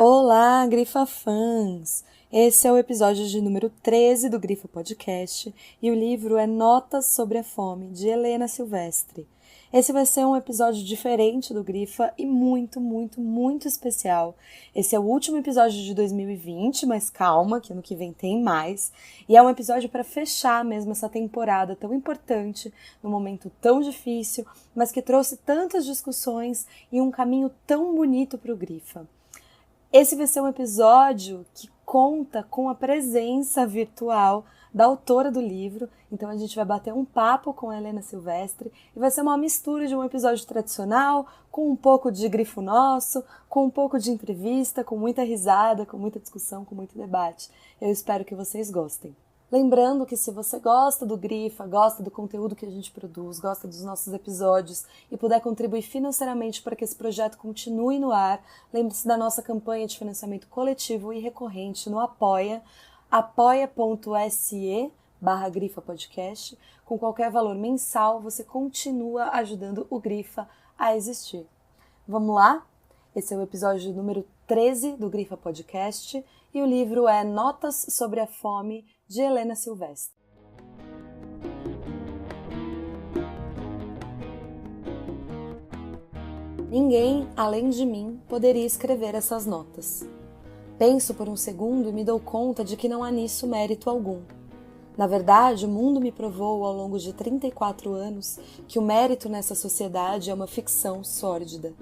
Olá, Grifa fãs! Esse é o episódio de número 13 do Grifa Podcast e o livro é Notas sobre a Fome, de Helena Silvestre. Esse vai ser um episódio diferente do Grifa e muito especial. Esse é o último episódio de 2020, mas calma, que ano que vem tem mais. E é um episódio para fechar mesmo essa temporada tão importante, num momento tão difícil, mas que trouxe tantas discussões e um caminho tão bonito para o Grifa. Esse vai ser um episódio que conta com a presença virtual da autora do livro, então a gente vai bater um papo com a Helena Silvestre e vai ser uma mistura de um episódio tradicional com um pouco de grifo nosso, com um pouco de entrevista, com muita risada, com muita discussão, com muito debate. Eu espero que vocês gostem. Lembrando que se você gosta do Grifa, gosta do conteúdo que a gente produz, gosta dos nossos episódios e puder contribuir financeiramente para que esse projeto continue no ar, lembre-se da nossa campanha de financiamento coletivo e recorrente no Apoia, apoia.se/Grifa Podcast. Com qualquer valor mensal, você continua ajudando o Grifa a existir. Vamos lá? Esse é o episódio número 13 do Grifa Podcast e o livro é Notas sobre a Fome, de Helena Silvestre. Ninguém, além de mim, poderia escrever essas notas. Penso por um segundo e me dou conta de que não há nisso mérito algum. Na verdade, o mundo me provou ao longo de 34 anos que o mérito nessa sociedade é uma ficção sórdida.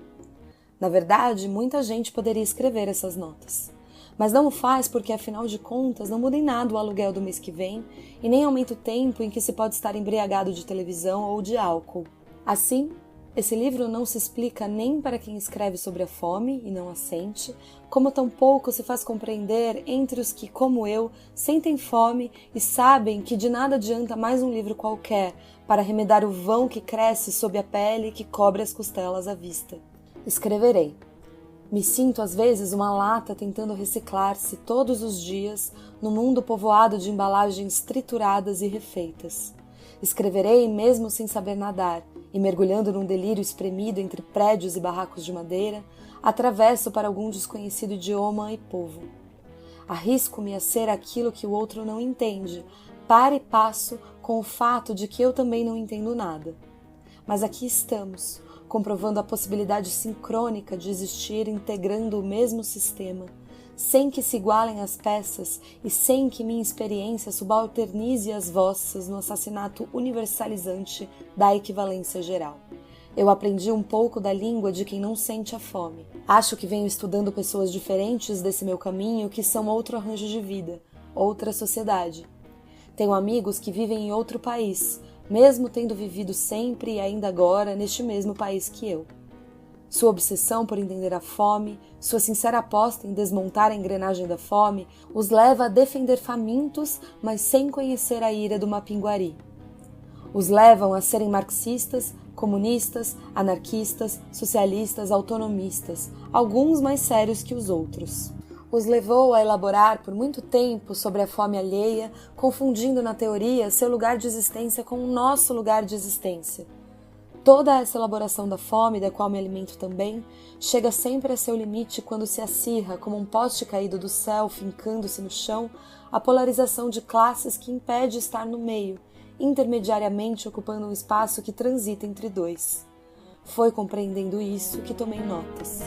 Na verdade, muita gente poderia escrever essas notas. Mas não o faz porque, afinal de contas, não muda em nada o aluguel do mês que vem e nem aumenta o tempo em que se pode estar embriagado de televisão ou de álcool. Assim, esse livro não se explica nem para quem escreve sobre a fome e não a sente, como tampouco se faz compreender entre os que, como eu, sentem fome e sabem que de nada adianta mais um livro qualquer para remedar o vão que cresce sob a pele que cobre as costelas à vista. Escreverei. Me sinto às vezes uma lata tentando reciclar-se todos os dias no mundo povoado de embalagens trituradas e refeitas. Escreverei mesmo sem saber nadar e, mergulhando num delírio espremido entre prédios e barracos de madeira, atravesso para algum desconhecido idioma e povo. Arrisco-me a ser aquilo que o outro não entende, para e passo com o fato de que eu também não entendo nada. Mas aqui estamos, comprovando a possibilidade sincrônica de existir integrando o mesmo sistema, sem que se igualem as peças e sem que minha experiência subalternize as vossas no assassinato universalizante da equivalência geral. Eu aprendi um pouco da língua de quem não sente a fome. Acho que venho estudando pessoas diferentes desse meu caminho que são outro arranjo de vida, outra sociedade. Tenho amigos que vivem em outro país, mesmo tendo vivido sempre e ainda agora neste mesmo país que eu. Sua obsessão por entender a fome, sua sincera aposta em desmontar a engrenagem da fome, os leva a defender famintos, mas sem conhecer a ira do Mapinguari. Os levam a serem marxistas, comunistas, anarquistas, socialistas, autonomistas, alguns mais sérios que os outros. Os levou a elaborar por muito tempo sobre a fome alheia, confundindo na teoria seu lugar de existência com o nosso lugar de existência. Toda essa elaboração da fome, da qual me alimento também, chega sempre a seu limite quando se acirra, como um poste caído do céu, fincando-se no chão, a polarização de classes que impede estar no meio, intermediariamente ocupando um espaço que transita entre dois. Foi compreendendo isso que tomei notas.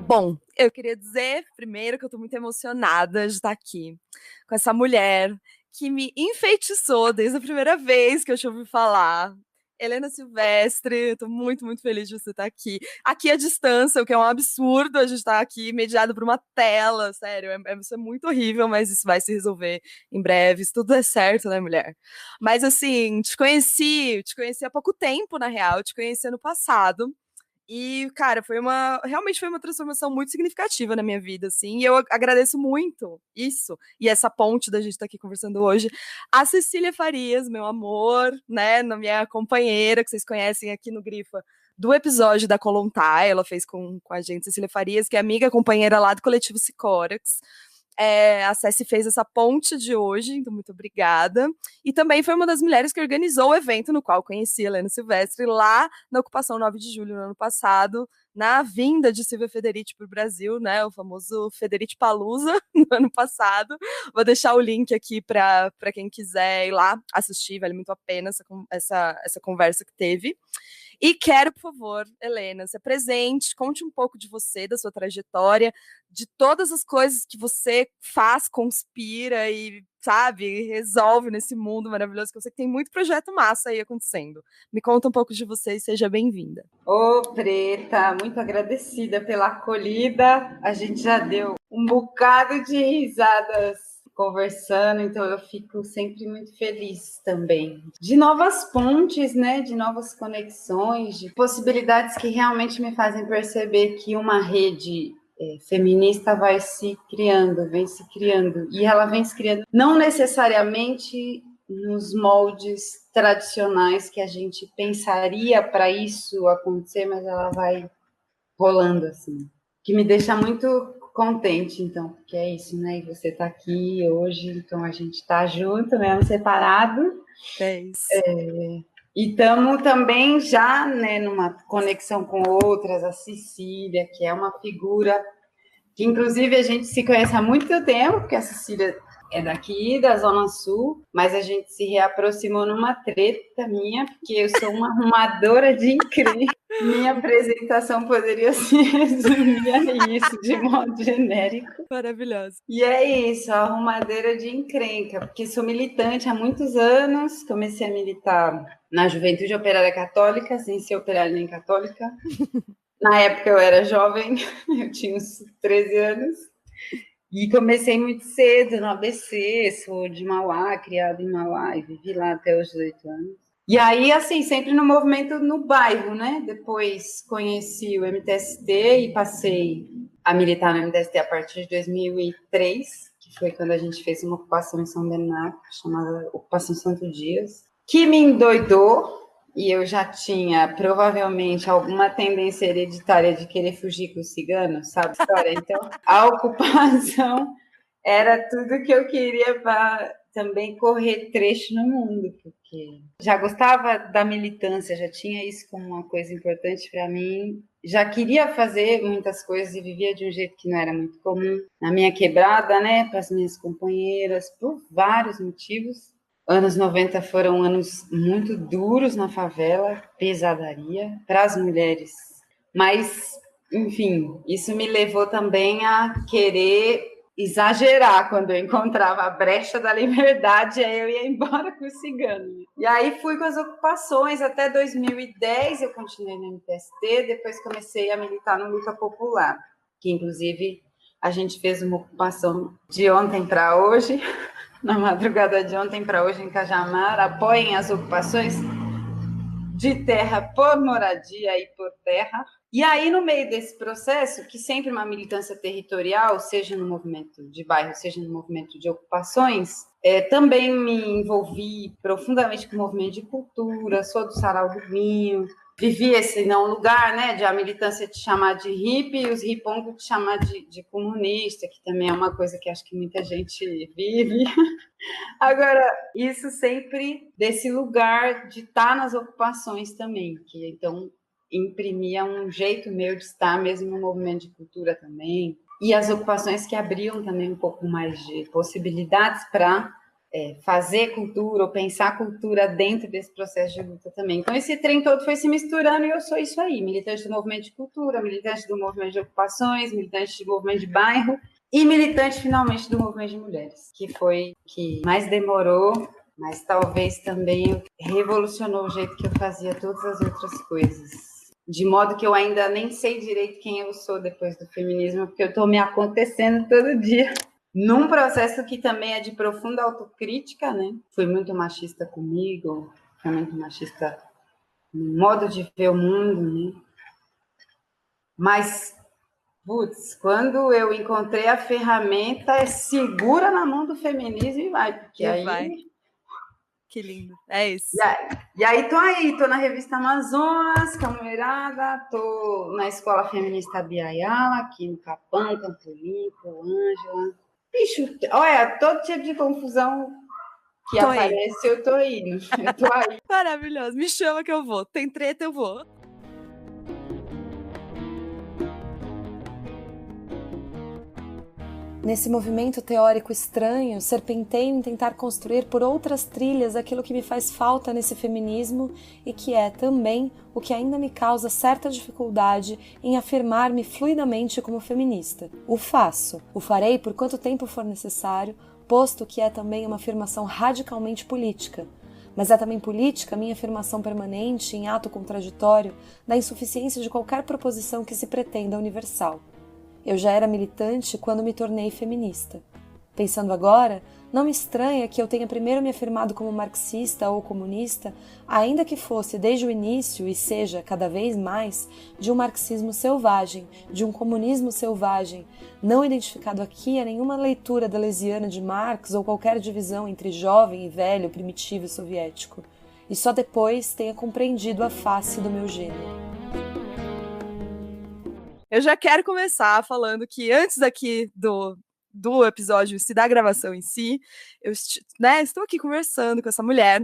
Bom, eu queria dizer primeiro que eu tô muito emocionada de estar aqui com essa mulher que me enfeitiçou desde a primeira vez que eu te ouvi falar. Helena Silvestre, eu tô muito feliz de você estar aqui. Aqui à distância, o que é um absurdo a gente estar aqui mediado por uma tela, sério, isso é muito horrível, mas isso vai se resolver em breve, se tudo der certo, né, mulher? Mas assim, te conheci há pouco tempo, na real, te conheci ano passado. E, cara, realmente foi uma transformação muito significativa na minha vida, assim, e eu agradeço muito isso, e essa ponte da gente estar aqui conversando hoje, a Cecília Farias, meu amor, né, minha companheira, que vocês conhecem aqui no Grifa, do episódio da Kolontai, ela fez com a gente, Cecília Farias, que é amiga, companheira lá do Coletivo Sicórax. a Ceci fez essa ponte de hoje, então muito obrigada. E também foi uma das mulheres que organizou o evento no qual conheci a Helena Silvestre lá na Ocupação 9 de Julho, no ano passado, na vinda de Silvia Federici para o Brasil, né, o famoso Federici Palooza, no ano passado. Vou deixar o link aqui para quem quiser ir lá assistir, vale muito a pena essa conversa que teve. E quero, por favor, Helena, se apresente, conte um pouco de você, da sua trajetória, de todas as coisas que você faz, conspira e, sabe, resolve nesse mundo maravilhoso, que eu sei que tem muito projeto massa aí acontecendo. Me conta um pouco de você e seja bem-vinda. Ô, Preta, muito agradecida pela acolhida. A gente já deu um bocado de risadas conversando, então eu fico sempre muito feliz também. De novas pontes, né? De novas conexões, de possibilidades que realmente me fazem perceber que uma rede feminista vai se criando, vem se criando. E ela vem se criando não necessariamente nos moldes tradicionais que a gente pensaria para isso acontecer, mas ela vai rolando assim. Que me deixa muito contente, então, porque é isso, né? E você está aqui hoje, então a gente está junto, mesmo separado. É isso. E estamos também já, né, numa conexão com outras, a Cecília, que é uma figura que, inclusive, a gente se conhece há muito tempo, porque a Cecília é daqui, da Zona Sul, mas a gente se reaproximou numa treta minha, porque eu sou uma arrumadora de encrenca. Minha apresentação poderia se resumir a isso, de modo genérico. Maravilhoso. E é isso, a arrumadeira de encrenca, porque sou militante há muitos anos, comecei a militar na Juventude Operária Católica, sem ser operária nem católica. Na época eu era jovem, eu tinha uns 13 anos, e comecei muito cedo no ABC, sou de Mauá, criada em Mauá, e vivi lá até os 18 anos. E aí, assim, sempre no movimento no bairro, né? Depois conheci o MTST e passei a militar no MTST a partir de 2003, que foi quando a gente fez uma ocupação em São Bernardo, chamada Ocupação Santo Dias, que me endoidou, e eu já tinha provavelmente alguma tendência hereditária de querer fugir com os ciganos, sabe a história? Então, a ocupação era tudo que eu queria para também correr trecho no mundo, porque já gostava da militância, já tinha isso como uma coisa importante para mim, já queria fazer muitas coisas e vivia de um jeito que não era muito comum na minha quebrada, né, para as minhas companheiras, por vários motivos. Anos 90 foram anos muito duros na favela, pesadaria para as mulheres. Mas, enfim, isso me levou também a querer exagerar quando eu encontrava a brecha da liberdade, aí eu ia embora com o cigano. E aí fui com as ocupações até 2010, eu continuei no MTST, depois comecei a militar no Luta Popular, que inclusive a gente fez uma ocupação de ontem para hoje, na madrugada de ontem para hoje em Cajamar. Apoiem as ocupações de terra por moradia e por terra. E aí, no meio desse processo, que sempre uma militância territorial, seja no movimento de bairro, seja no movimento de ocupações, também me envolvi profundamente com o movimento de cultura, sou do Sarau do Vinho, vivi esse não lugar, né, de a militância te chamar de hippie e os hipongos te chamar de comunista, que também é uma coisa que acho que muita gente vive. Agora, isso sempre desse lugar de estar nas ocupações também, que então imprimia um jeito meu de estar mesmo no movimento de cultura também, e as ocupações que abriam também um pouco mais de possibilidades para fazer cultura ou pensar cultura dentro desse processo de luta também. Então esse trem todo foi se misturando e eu sou isso aí, militante do movimento de cultura, militante do movimento de ocupações, militante do movimento de bairro e militante finalmente do movimento de mulheres, que foi que mais demorou, mas talvez também revolucionou o jeito que eu fazia todas as outras coisas. De modo que eu ainda nem sei direito quem eu sou depois do feminismo, porque eu estou me acontecendo todo dia. Num processo que também é de profunda autocrítica, né? Fui muito machista comigo, fui muito machista no modo de ver o mundo, né? Mas, putz, quando eu encontrei a ferramenta, segura na mão do feminismo e vai, porque aí... Vai. Que lindo, é isso. E aí, tô na revista Amazonas, Camoeirada, tô na Escola Feminista Bia Ayala, aqui no Capão, Campo Limpo, Ângela. Bicho, olha, todo tipo de confusão que Tô aparece, eu tô indo. Eu tô aí. Maravilhoso. Me chama que eu vou. Tem treta, eu vou. Nesse movimento teórico estranho, serpenteio em tentar construir por outras trilhas aquilo que me faz falta nesse feminismo e que é também o que ainda me causa certa dificuldade em afirmar-me fluidamente como feminista. O faço, o farei por quanto tempo for necessário, posto que é também uma afirmação radicalmente política. Mas é também política a minha afirmação permanente em ato contraditório da insuficiência de qualquer proposição que se pretenda universal. Eu já era militante quando me tornei feminista. Pensando agora, não me estranha que eu tenha primeiro me afirmado como marxista ou comunista, ainda que fosse desde o início e seja cada vez mais de um marxismo selvagem, de um comunismo selvagem, não identificado aqui a nenhuma leitura deleuziana de Marx ou qualquer divisão entre jovem e velho, primitivo e soviético, e só depois tenha compreendido a face do meu gênero. Eu já quero começar falando que antes aqui do episódio, da gravação em si, eu estou aqui conversando com essa mulher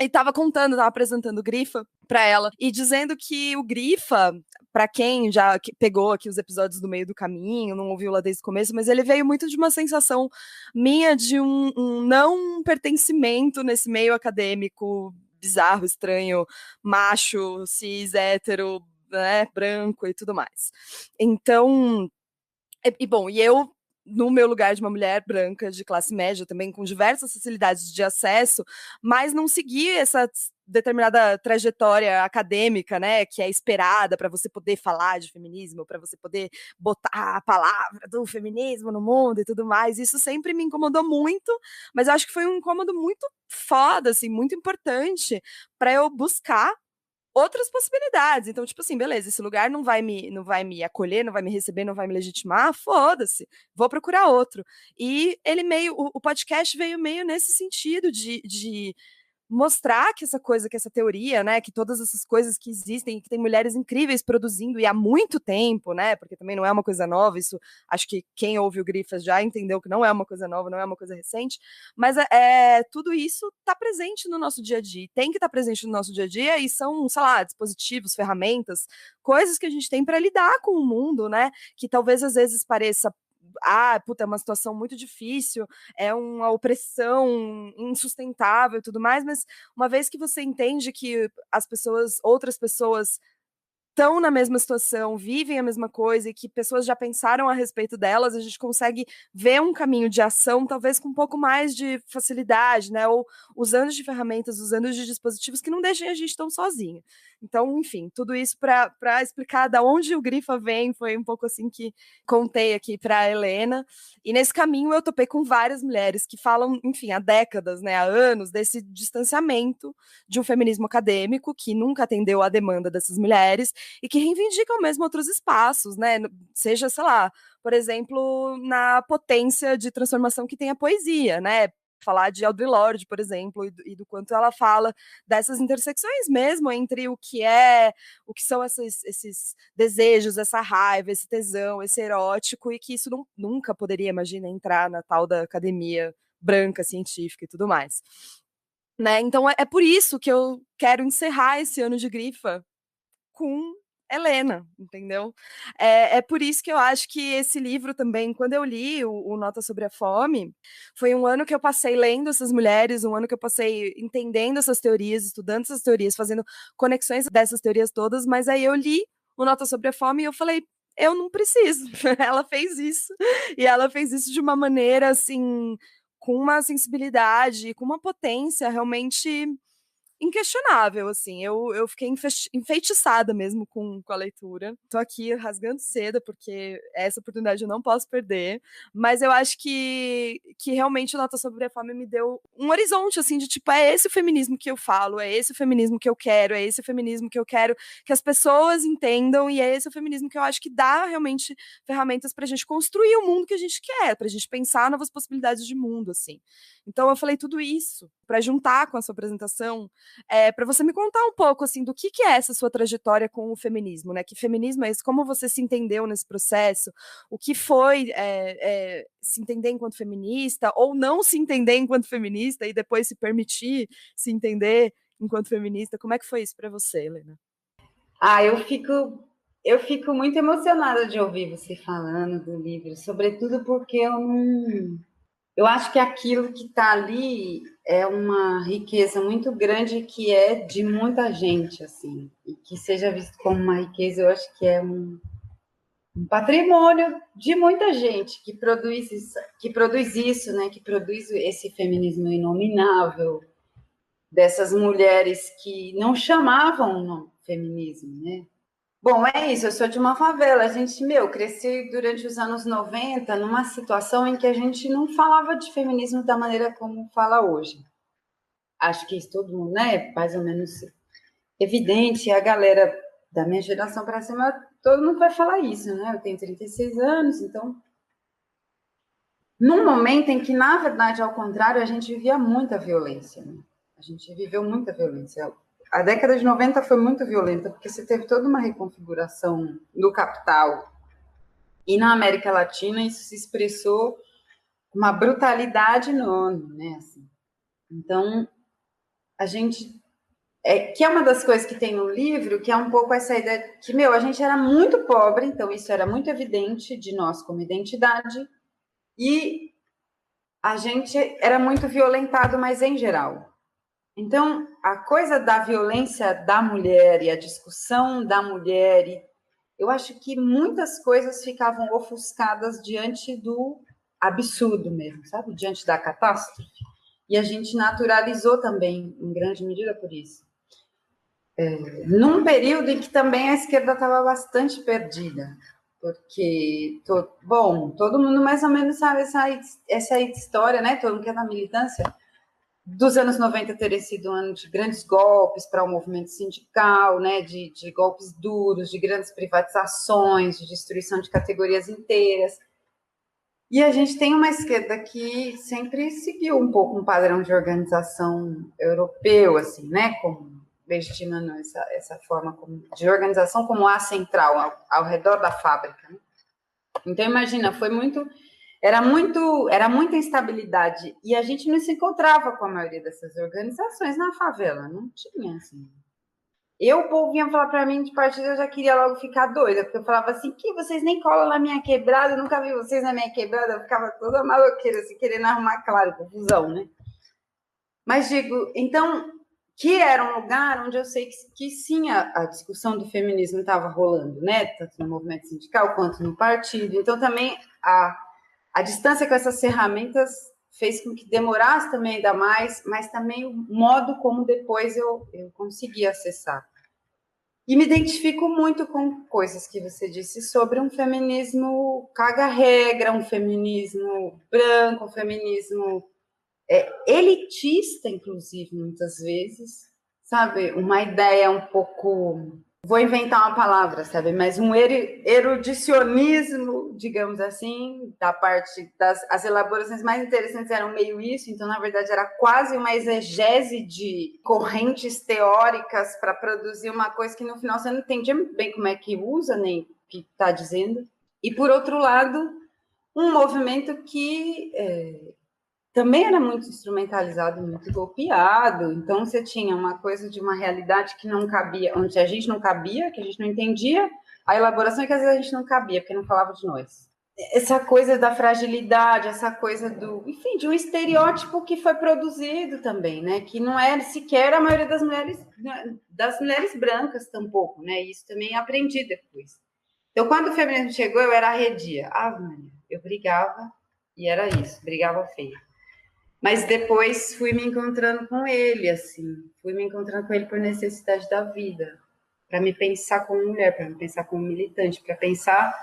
e estava apresentando o Grifa para ela e dizendo que o Grifa, para quem já pegou aqui os episódios do meio do caminho, não ouviu lá desde o começo, mas ele veio muito de uma sensação minha de um não pertencimento nesse meio acadêmico bizarro, estranho, macho, cis, hétero, né, branco e tudo mais. Então, e eu, no meu lugar de uma mulher branca de classe média, também com diversas facilidades de acesso, mas não segui essa determinada trajetória acadêmica, né, que é esperada para você poder falar de feminismo, para você poder botar a palavra do feminismo no mundo e tudo mais. Isso sempre me incomodou muito, mas eu acho que foi um incômodo muito foda, assim, muito importante para eu buscar outras possibilidades. Então, tipo assim, beleza, esse lugar não vai me acolher, não vai me receber, não vai me legitimar, foda-se, vou procurar outro. E ele o podcast veio meio nesse sentido de mostrar que essa coisa, que essa teoria, né, que todas essas coisas que existem, que tem mulheres incríveis produzindo e há muito tempo, né, porque também não é uma coisa nova, isso acho que quem ouve o Grifas já entendeu que não é uma coisa nova, não é uma coisa recente, mas tudo isso está presente no nosso dia a dia, tem que estar presente no nosso dia a dia e são, sei lá, dispositivos, ferramentas, coisas que a gente tem para lidar com o mundo, né, que talvez às vezes pareça puta, é uma situação muito difícil, é uma opressão insustentável e tudo mais, mas uma vez que você entende que outras pessoas estão na mesma situação, vivem a mesma coisa e que pessoas já pensaram a respeito delas, a gente consegue ver um caminho de ação, talvez com um pouco mais de facilidade, né? Ou usando de ferramentas, usando de dispositivos que não deixem a gente tão sozinha. Então, enfim, tudo isso para explicar da onde o Grifa vem, foi um pouco assim que contei aqui para a Helena. E nesse caminho eu topei com várias mulheres que falam, enfim, há décadas, né, há anos, desse distanciamento de um feminismo acadêmico que nunca atendeu à demanda dessas mulheres e que reivindicam mesmo outros espaços, né? Seja, sei lá, por exemplo, na potência de transformação que tem a poesia, né? Falar de Audre Lorde, por exemplo, e do quanto ela fala dessas intersecções mesmo entre o que são esses desejos, essa raiva, esse tesão, esse erótico, e que isso nunca poderia, imagina, entrar na tal da academia branca, científica e tudo mais. Né? Então é por isso que eu quero encerrar esse ano de Grifa com Helena, entendeu? É por isso que eu acho que esse livro também, quando eu li o Nota sobre a Fome, foi um ano que eu passei lendo essas mulheres, um ano que eu passei entendendo essas teorias, estudando essas teorias, fazendo conexões dessas teorias todas, mas aí eu li o Nota sobre a Fome e eu falei, eu não preciso. Ela fez isso, e ela fez isso de uma maneira, assim, com uma sensibilidade, com uma potência realmente inquestionável, assim, eu fiquei enfeitiçada mesmo com a leitura. Tô aqui rasgando seda, porque essa oportunidade eu não posso perder, mas eu acho que realmente o Nota sobre a Fome me deu um horizonte, assim, de tipo, é esse o feminismo que eu falo, é esse o feminismo que eu quero, é esse o feminismo que eu quero que as pessoas entendam, e é esse o feminismo que eu acho que dá realmente ferramentas pra gente construir o mundo que a gente quer, pra gente pensar novas possibilidades de mundo, assim. Então eu falei tudo isso para juntar com a sua apresentação, para você me contar um pouco assim do que é essa sua trajetória com o feminismo, né? Que feminismo é esse? Como você se entendeu nesse processo? O que foi se entender enquanto feminista ou não se entender enquanto feminista e depois se permitir se entender enquanto feminista? Como é que foi isso para você, Helena? Eu fico muito emocionada de ouvir você falando do livro, sobretudo porque eu acho que aquilo que está ali é uma riqueza muito grande que é de muita gente, assim, e que seja visto como uma riqueza, eu acho que é um patrimônio de muita gente que produz isso, né? Que produz esse feminismo inominável dessas mulheres que não chamavam no feminismo, né? Bom, é isso, eu sou de uma favela. A gente, cresci durante os anos 90 numa situação em que a gente não falava de feminismo da maneira como fala hoje. Acho que isso todo mundo, né, mais ou menos evidente. A galera da minha geração para cima, todo mundo vai falar isso, né? Eu tenho 36 anos, então... Num momento em que, na verdade, ao contrário, a gente vivia muita violência, né? A gente viveu muita violência. A década de 90 foi muito violenta, porque você teve toda uma reconfiguração do capital. E na América Latina isso se expressou com uma brutalidade enorme, né? Assim. Então, a gente... que é uma das coisas que tem no livro, que é um pouco essa ideia que, a gente era muito pobre, então isso era muito evidente de nós como identidade, e a gente era muito violentado, mas em geral. Então, a coisa da violência da mulher e a discussão da mulher, eu acho que muitas coisas ficavam ofuscadas diante do absurdo mesmo, sabe? Diante da catástrofe. E a gente naturalizou também, em grande medida, por isso. Num período em que também a esquerda estava bastante perdida, porque, todo mundo mais ou menos sabe essa história, né? Todo mundo que é da militância, dos anos 90 terem sido um ano de grandes golpes para o movimento sindical, né, de golpes duros, de grandes privatizações, de destruição de categorias inteiras. E a gente tem uma esquerda que sempre seguiu um pouco um padrão de organização europeu, assim, né, como legitimando essa forma de organização como a central, ao redor da fábrica. Né? Então, imagina, era muita instabilidade, e a gente não se encontrava com a maioria dessas organizações na favela, não tinha, assim. O povo vinha falar para mim de partida, eu já queria logo ficar doida, porque eu falava assim, que vocês nem colam na minha quebrada, eu nunca vi vocês na minha quebrada, eu ficava toda maloqueira, assim, querendo arrumar, claro, confusão, né? Mas digo, então, que era um lugar onde eu sei que sim, a discussão do feminismo estava rolando, né? Tanto no movimento sindical quanto no partido. Então, também a distância com essas ferramentas fez com que demorasse também ainda mais, mas também o modo como depois eu consegui acessar. E me identifico muito com coisas que você disse sobre um feminismo caga-regra, um feminismo branco, um feminismo elitista, inclusive, muitas vezes, sabe? Uma ideia um pouco... Vou inventar uma palavra, sabe? Mas um erudicionismo, digamos assim, da parte as elaborações mais interessantes eram meio isso, então, na verdade, era quase uma exegese de correntes teóricas para produzir uma coisa que, no final, você não entendia muito bem como é que usa, nem o que está dizendo. E, por outro lado, um movimento que... também era muito instrumentalizado, muito golpeado, então você tinha uma coisa de uma realidade que não cabia, onde a gente não cabia, que a gente não entendia, a elaboração é que às vezes a gente não cabia, porque não falava de nós. Essa coisa da fragilidade, essa coisa de um estereótipo que foi produzido também, né, que não era sequer a maioria das mulheres brancas tampouco, né, isso também aprendi depois. Então, quando o feminismo chegou, eu era arredia. Eu brigava, e era isso, brigava feio. Mas depois fui me encontrando com ele, assim, por necessidade da vida, para me pensar como mulher, para me pensar como militante, para pensar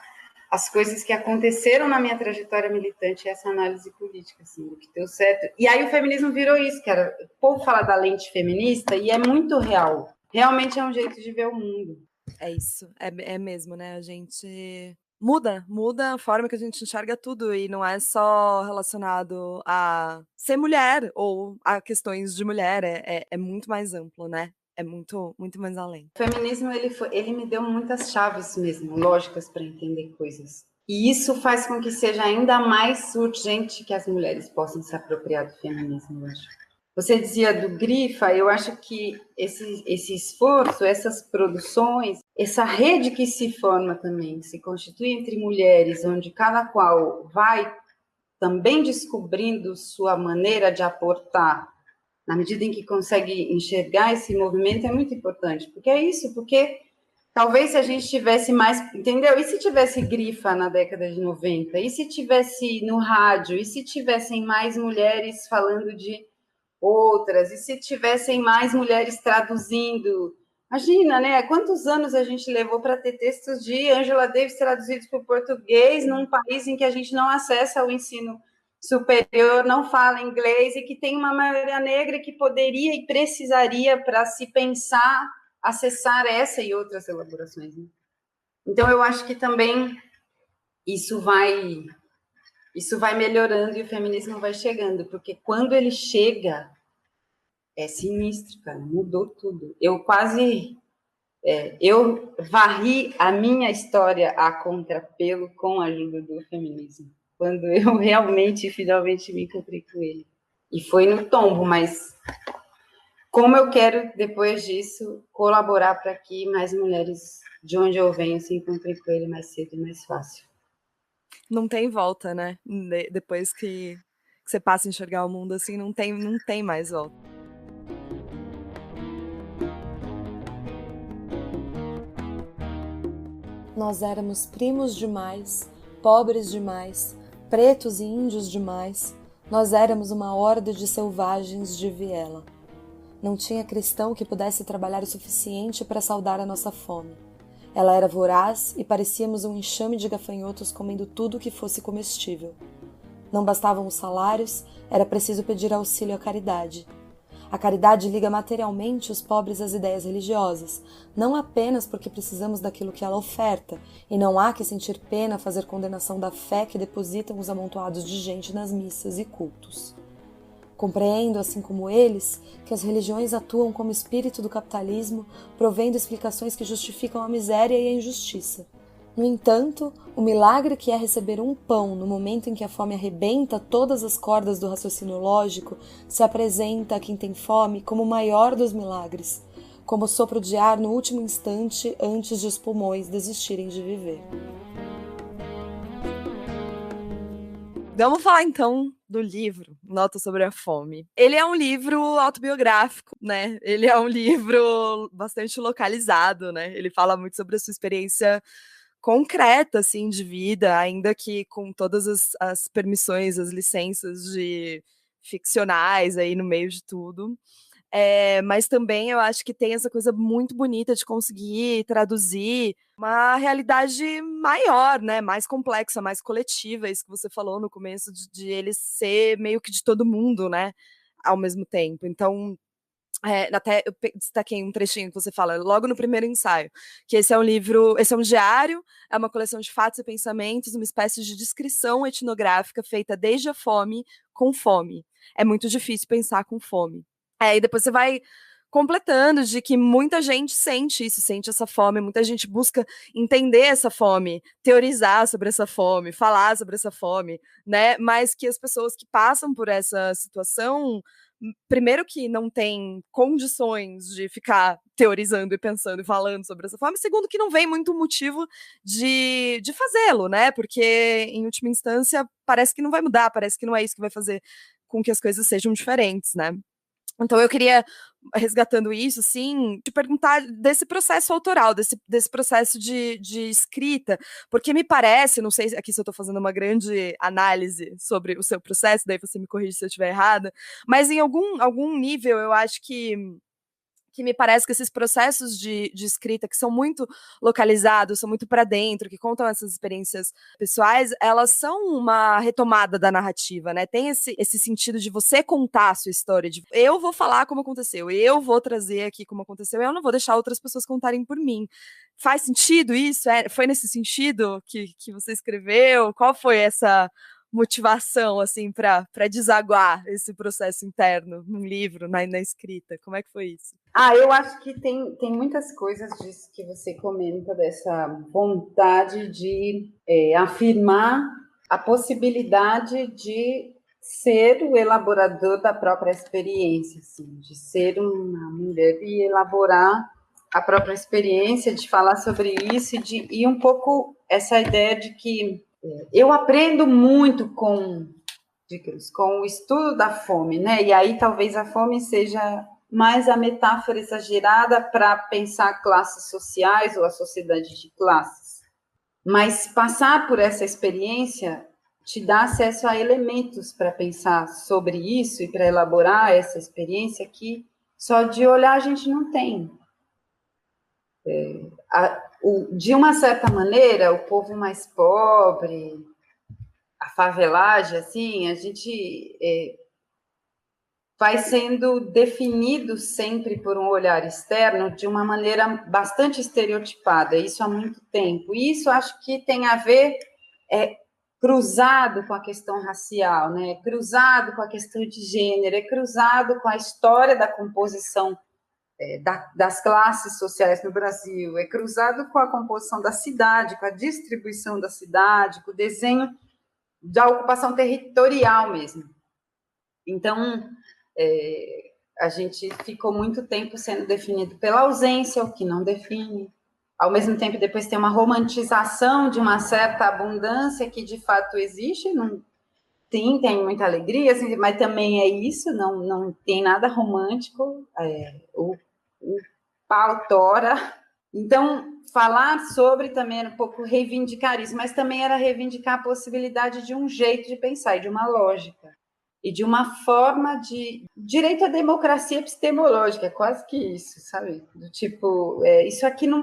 as coisas que aconteceram na minha trajetória militante e essa análise política, assim, do que deu certo. E aí o feminismo virou isso, cara. O povo fala da lente feminista e é muito real. Realmente é um jeito de ver o mundo. É isso, é mesmo, né? A gente muda a forma que a gente enxerga tudo, e não é só relacionado a ser mulher ou a questões de mulher, é muito mais amplo, né? É muito, muito mais além. O feminismo, ele me deu muitas chaves mesmo, lógicas para entender coisas. E isso faz com que seja ainda mais urgente que as mulheres possam se apropriar do feminismo, eu acho. Você dizia do Grifa, eu acho que esse esforço, essas produções, essa rede que se forma também, se constitui entre mulheres, onde cada qual vai também descobrindo sua maneira de aportar, na medida em que consegue enxergar esse movimento, é muito importante. Porque é isso, porque talvez se a gente tivesse mais, entendeu? E se tivesse Grifa na década de 90? E se tivesse no rádio? E se tivessem mais mulheres falando de outras, e se tivessem mais mulheres traduzindo? Imagina, né? Quantos anos a gente levou para ter textos de Angela Davis traduzidos para o português num país em que a gente não acessa o ensino superior, não fala inglês e que tem uma maioria negra que poderia e precisaria para se pensar, acessar essa e outras elaborações, né? Então, eu acho que também isso vai melhorando e o feminismo vai chegando, porque quando ele chega, é sinistro, cara, mudou tudo. Eu varri a minha história a contrapelo com a ajuda do feminismo, quando eu realmente, finalmente me encontrei com ele. E foi no tombo, mas como eu quero, depois disso, colaborar para que mais mulheres de onde eu venho se encontrem com ele mais cedo e mais fácil. Não tem volta, né? Depois que você passa a enxergar o mundo assim, não tem mais volta. Nós éramos primos demais, pobres demais, pretos e índios demais. Nós éramos uma horda de selvagens de viela. Não tinha cristão que pudesse trabalhar o suficiente para saldar a nossa fome. Ela era voraz e parecíamos um enxame de gafanhotos comendo tudo que fosse comestível. Não bastavam os salários, era preciso pedir auxílio à caridade. A caridade liga materialmente os pobres às ideias religiosas, não apenas porque precisamos daquilo que ela oferta, e não há que sentir pena fazer condenação da fé que depositam os amontoados de gente nas missas e cultos. Compreendo, assim como eles, que as religiões atuam como espírito do capitalismo, provendo explicações que justificam a miséria e a injustiça. No entanto, o milagre que é receber um pão no momento em que a fome arrebenta todas as cordas do raciocínio lógico se apresenta a quem tem fome como o maior dos milagres, como o sopro de ar no último instante antes de os pulmões desistirem de viver. Vamos falar então do livro Nota sobre a Fome. Ele é um livro autobiográfico, né? Ele é um livro bastante localizado, né? Ele fala muito sobre a sua experiência concreta, assim, de vida, ainda que com todas as permissões, as licenças de ficcionais aí no meio de tudo. Mas também eu acho que tem essa coisa muito bonita de conseguir traduzir uma realidade maior, né, mais complexa, mais coletiva, isso que você falou no começo, de ele ser meio que de todo mundo, né, ao mesmo tempo. Então, até eu destaquei um trechinho que você fala logo no primeiro ensaio, que esse é um diário, é uma coleção de fatos e pensamentos, uma espécie de descrição etnográfica feita desde a fome com fome. É muito difícil pensar com fome. E depois você vai completando de que muita gente sente isso, sente essa fome, muita gente busca entender essa fome, teorizar sobre essa fome, falar sobre essa fome, né? Mas que as pessoas que passam por essa situação, primeiro que não tem condições de ficar teorizando e pensando e falando sobre essa fome, segundo que não vem muito motivo de fazê-lo, né? Porque, em última instância, parece que não vai mudar, parece que não é isso que vai fazer com que as coisas sejam diferentes, né? Então eu queria, resgatando isso, sim, te perguntar desse processo autoral, desse processo de escrita, porque me parece, não sei aqui se eu estou fazendo uma grande análise sobre o seu processo, daí você me corrige se eu estiver errada, mas em algum nível eu acho que me parece que esses processos de escrita, que são muito localizados, são muito para dentro, que contam essas experiências pessoais, elas são uma retomada da narrativa, né? Tem esse sentido de você contar a sua história, de eu vou falar como aconteceu, eu vou trazer aqui como aconteceu, eu não vou deixar outras pessoas contarem por mim. Faz sentido isso? Foi nesse sentido que você escreveu? Qual foi essa motivação, assim, para desaguar esse processo interno num livro, na escrita? Como é que foi isso? Eu acho que tem muitas coisas disso que você comenta, dessa vontade de afirmar a possibilidade de ser o elaborador da própria experiência, assim, de ser uma mulher e elaborar a própria experiência, de falar sobre isso e um pouco essa ideia de que eu aprendo muito com o estudo da fome, né? E aí talvez a fome seja mais a metáfora exagerada para pensar classes sociais ou a sociedade de classes. Mas passar por essa experiência te dá acesso a elementos para pensar sobre isso e para elaborar essa experiência que só de olhar a gente não tem. De uma certa maneira, o povo mais pobre, a favelagem, assim, a gente vai sendo definido sempre por um olhar externo de uma maneira bastante estereotipada, isso há muito tempo. E isso acho que tem a ver cruzado com a questão racial, né? Cruzado com a questão de gênero, cruzado com a história da composição das classes sociais no Brasil, cruzado com a composição da cidade, com a distribuição da cidade, com o desenho da ocupação territorial mesmo. Então, a gente ficou muito tempo sendo definido pela ausência, o que não define. Ao mesmo tempo, depois tem uma romantização de uma certa abundância que, de fato, existe. Não, tem muita alegria, assim, mas também é isso, não tem nada romântico. O pau tora. Então, falar sobre também era um pouco reivindicar isso, mas também era reivindicar a possibilidade de um jeito de pensar, e de uma lógica, e de uma forma de direito à democracia epistemológica, quase que isso, sabe? Do tipo,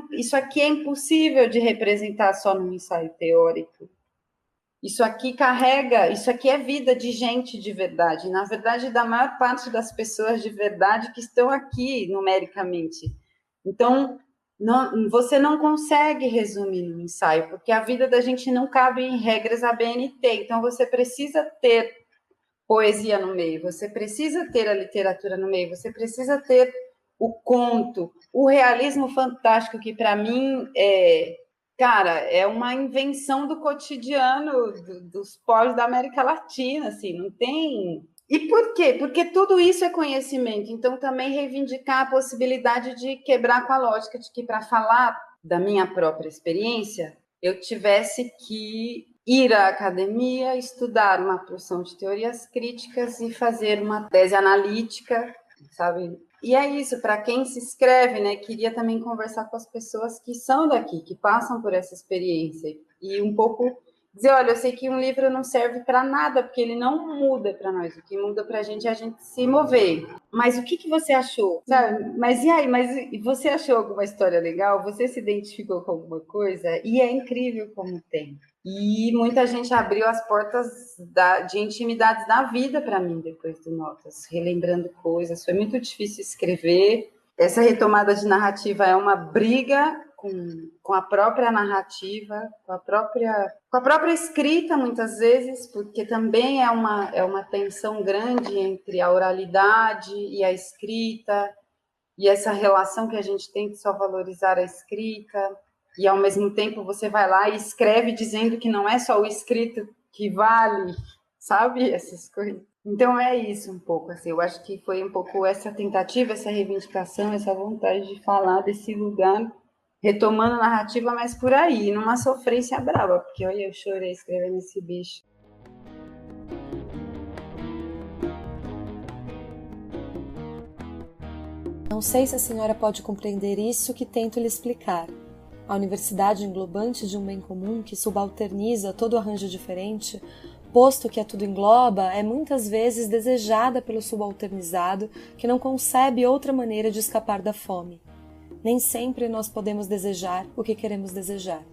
isso aqui é impossível de representar só num ensaio teórico. Isso aqui é vida de gente de verdade, na verdade, da maior parte das pessoas de verdade que estão aqui numericamente. Então, você não consegue resumir no ensaio, porque a vida da gente não cabe em regras ABNT, então você precisa ter poesia no meio, você precisa ter a literatura no meio, você precisa ter o conto, o realismo fantástico, que para mim é uma invenção do cotidiano dos povos da América Latina, assim, não tem... E por quê? Porque tudo isso é conhecimento, então também reivindicar a possibilidade de quebrar com a lógica de que, para falar da minha própria experiência, eu tivesse que ir à academia, estudar uma porção de teorias críticas e fazer uma tese analítica, sabe? E é isso, para quem se inscreve, né? Queria também conversar com as pessoas que são daqui, que passam por essa experiência, e um pouco dizer, olha, eu sei que um livro não serve para nada, porque ele não muda para nós, o que muda para a gente é a gente se mover. Mas o que você achou? Sabe? Mas e aí? Mas você achou alguma história legal? Você se identificou com alguma coisa? E é incrível como tem. E muita gente abriu as portas de intimidades da vida para mim depois do Notas, relembrando coisas. Foi muito difícil escrever. Essa retomada de narrativa é uma briga com a própria narrativa, com a própria escrita, muitas vezes, porque também é uma tensão grande entre a oralidade e a escrita, e essa relação que a gente tem de só valorizar a escrita, e ao mesmo tempo você vai lá e escreve dizendo que não é só o escrito que vale, sabe? Essas coisas. Então é isso um pouco, assim, eu acho que foi um pouco essa tentativa, essa reivindicação, essa vontade de falar desse lugar, retomando a narrativa, mas por aí, numa sofrência brava, porque olha, eu chorei escrevendo esse bicho. Não sei se a senhora pode compreender isso que tento lhe explicar. A universidade englobante de um bem comum que subalterniza todo arranjo diferente, posto que a tudo engloba, é muitas vezes desejada pelo subalternizado que não concebe outra maneira de escapar da fome. Nem sempre nós podemos desejar o que queremos desejar.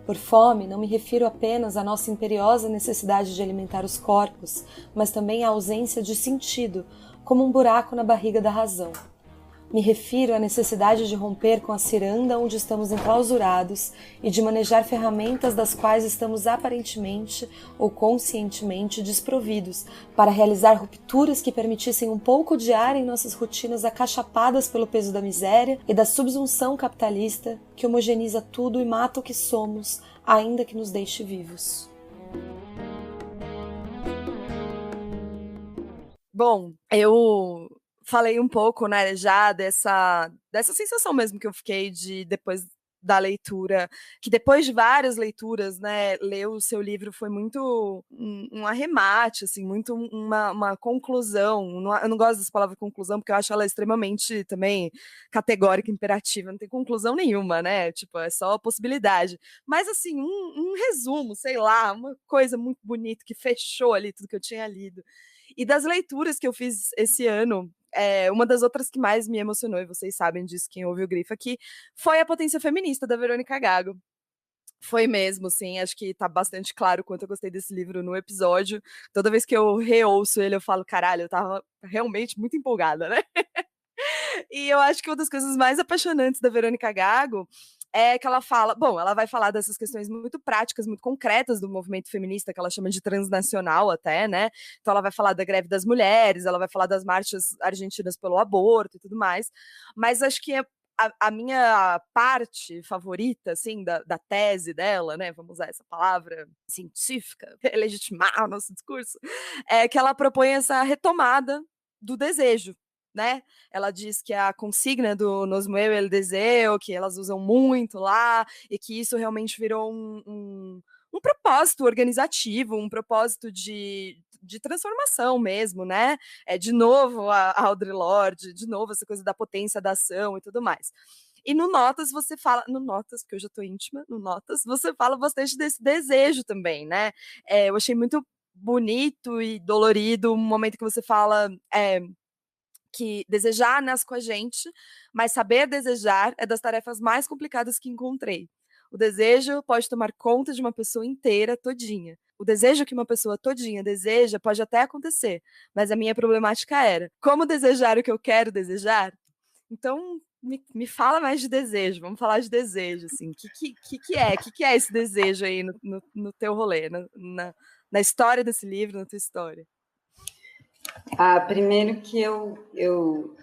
Por fome, não me refiro apenas à nossa imperiosa necessidade de alimentar os corpos, mas também à ausência de sentido, como um buraco na barriga da razão. Me refiro à necessidade de romper com a ciranda onde estamos enclausurados e de manejar ferramentas das quais estamos aparentemente ou conscientemente desprovidos, para realizar rupturas que permitissem um pouco de ar em nossas rotinas acachapadas pelo peso da miséria e da subsunção capitalista que homogeneiza tudo e mata o que somos, ainda que nos deixe vivos. Bom, eu falei um pouco, né, já dessa sensação mesmo que eu fiquei depois da leitura, que depois de várias leituras, né, ler o seu livro foi muito um arremate, assim, muito uma conclusão. Eu não gosto dessa palavra conclusão, porque eu acho ela extremamente também categórica, imperativa, não tem conclusão nenhuma, né, tipo, é só possibilidade. Mas, assim, um resumo, sei lá, uma coisa muito bonita que fechou ali tudo que eu tinha lido. E das leituras que eu fiz esse ano, uma das outras que mais me emocionou, e vocês sabem disso, quem ouve o Grifo aqui, foi A Potência Feminista, da Verônica Gago. Foi mesmo, sim, acho que tá bastante claro o quanto eu gostei desse livro no episódio. Toda vez que eu reouço ele, eu falo, caralho, eu tava realmente muito empolgada, né? E eu acho que uma das coisas mais apaixonantes da Verônica Gago é que ela fala, bom, ela vai falar dessas questões muito práticas, muito concretas do movimento feminista, que ela chama de transnacional até, né? Então ela vai falar da greve das mulheres, ela vai falar das marchas argentinas pelo aborto e tudo mais, mas acho que a minha parte favorita, assim, da tese dela, né, vamos usar essa palavra científica, legitimar o nosso discurso, é que ela propõe essa retomada do desejo, né? Ela diz que a consigna do Nos mueve el deseo, que elas usam muito lá, e que isso realmente virou um propósito organizativo, um propósito de transformação mesmo, né? De novo a Audre Lorde, de novo essa coisa da potência da ação e tudo mais. E no Notas você fala, no Notas, porque eu já tô íntima, no Notas, você fala bastante desse desejo também, né? Eu achei muito bonito e dolorido o momento que você fala que desejar nasce com a gente, mas saber desejar é das tarefas mais complicadas que encontrei. O desejo pode tomar conta de uma pessoa inteira, todinha. O desejo que uma pessoa todinha deseja pode até acontecer, mas a minha problemática era como desejar o que eu quero desejar? Então, me fala mais de desejo, vamos falar de desejo, assim. O que é esse desejo aí no teu rolê, na história desse livro, na tua história? Primeiro que eu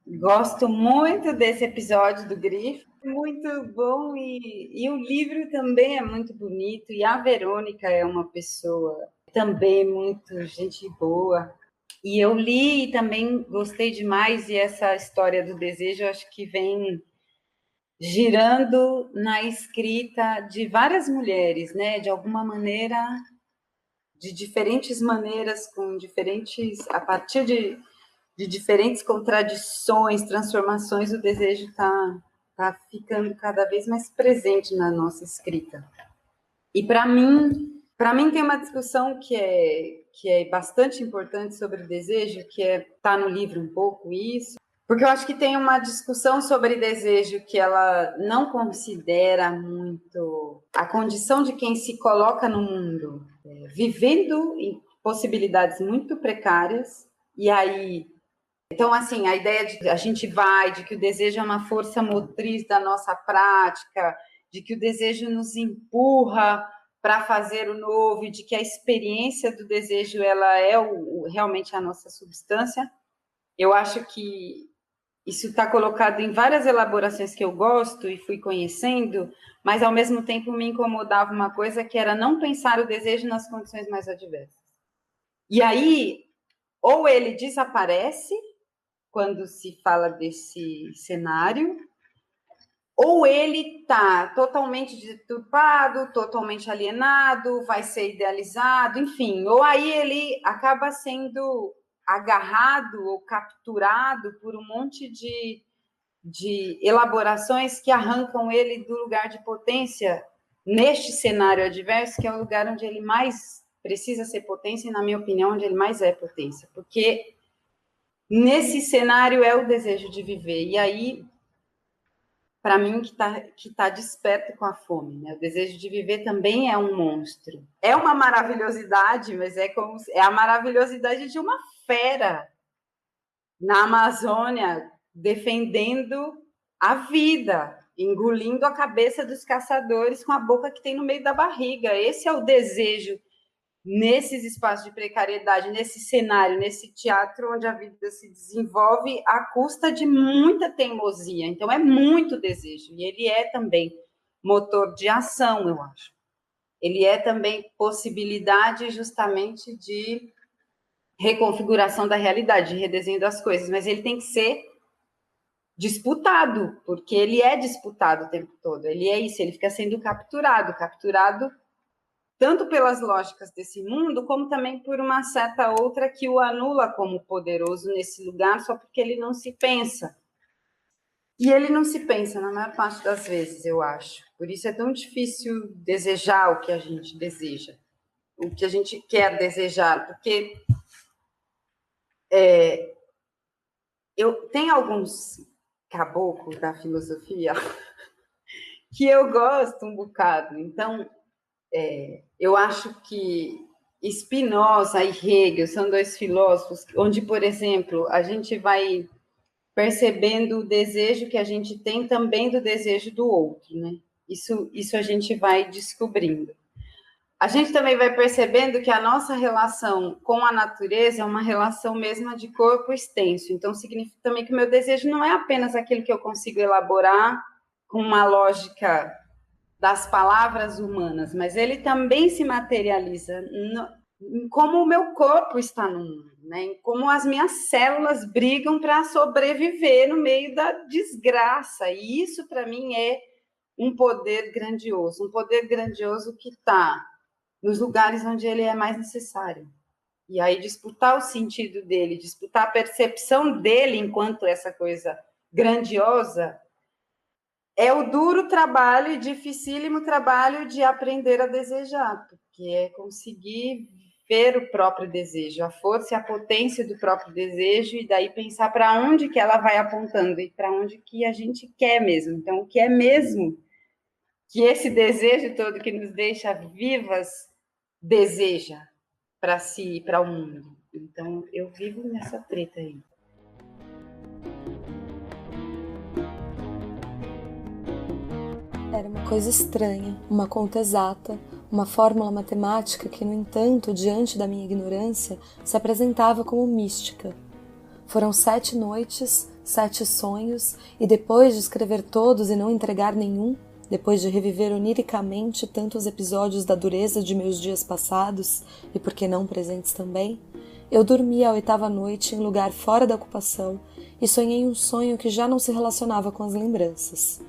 gosto muito desse episódio do Grifo, muito bom, e o livro também é muito bonito, e a Verônica é uma pessoa também muito gente boa. E eu li e também gostei demais, e essa história do desejo acho que vem girando na escrita de várias mulheres, né? De alguma maneira, de diferentes maneiras, com diferentes, a partir de diferentes contradições, transformações, o desejo tá ficando cada vez mais presente na nossa escrita. E para mim tem uma discussão que é bastante importante sobre o desejo, que tá no livro um pouco isso, porque eu acho que tem uma discussão sobre desejo que ela não considera muito a condição de quem se coloca no mundo, vivendo em possibilidades muito precárias, e aí então, assim, a ideia de de que o desejo é uma força motriz da nossa prática, de que o desejo nos empurra para fazer o novo, e de que a experiência do desejo ela é realmente a nossa substância. Eu acho que isso está colocado em várias elaborações que eu gosto e fui conhecendo, mas ao mesmo tempo me incomodava uma coisa que era não pensar o desejo nas condições mais adversas. E aí, ou ele desaparece quando se fala desse cenário, ou ele está totalmente deturpado, totalmente alienado, vai ser idealizado, enfim, ou aí ele acaba sendo agarrado ou capturado por um monte de elaborações que arrancam ele do lugar de potência neste cenário adverso, que é o lugar onde ele mais precisa ser potência, e, na minha opinião, onde ele mais é potência, porque nesse cenário é o desejo de viver. E aí, para mim, que tá desperto com a fome, né? O desejo de viver também é um monstro. É uma maravilhosidade, mas é a maravilhosidade de uma fera na Amazônia, defendendo a vida, engolindo a cabeça dos caçadores com a boca que tem no meio da barriga. Esse é o desejo nesses espaços de precariedade, nesse cenário, nesse teatro onde a vida se desenvolve à custa de muita teimosia. Então, é muito desejo. E ele é também motor de ação, eu acho. Ele é também possibilidade justamente de reconfiguração da realidade, de redesenho das coisas. Mas ele tem que ser disputado, porque ele é disputado o tempo todo. Ele é isso, ele fica sendo capturado tanto pelas lógicas desse mundo, como também por uma certa outra que o anula como poderoso nesse lugar, só porque ele não se pensa. E ele não se pensa na maior parte das vezes, eu acho. Por isso é tão difícil desejar o que a gente deseja, o que a gente quer desejar, porque tem alguns caboclos da filosofia que eu gosto um bocado. Então, eu acho que Spinoza e Hegel são dois filósofos onde, por exemplo, a gente vai percebendo o desejo que a gente tem também do desejo do outro, né? Isso a gente vai descobrindo. A gente também vai percebendo que a nossa relação com a natureza é uma relação mesma de corpo extenso. Então, significa também que o meu desejo não é apenas aquilo que eu consigo elaborar com uma lógica das palavras humanas, mas ele também se materializa em como o meu corpo está no mundo, né? Em como as minhas células brigam para sobreviver no meio da desgraça. E isso, para mim, é um poder grandioso que está nos lugares onde ele é mais necessário. E aí disputar o sentido dele, disputar a percepção dele enquanto essa coisa grandiosa, é o duro trabalho e dificílimo trabalho de aprender a desejar, porque é conseguir ver o próprio desejo, a força e a potência do próprio desejo, e daí pensar para onde que ela vai apontando e para onde que a gente quer mesmo. Então, o que é mesmo que esse desejo todo que nos deixa vivas deseja para si e para o mundo. Então, eu vivo nessa treta aí. Era uma coisa estranha, uma conta exata, uma fórmula matemática que, no entanto, diante da minha ignorância, se apresentava como mística. Foram 7 noites, 7 sonhos, e depois de escrever todos e não entregar nenhum, depois de reviver oniricamente tantos episódios da dureza de meus dias passados, e por que não presentes também, eu dormi a 8ª noite em lugar fora da ocupação e sonhei um sonho que já não se relacionava com as lembranças.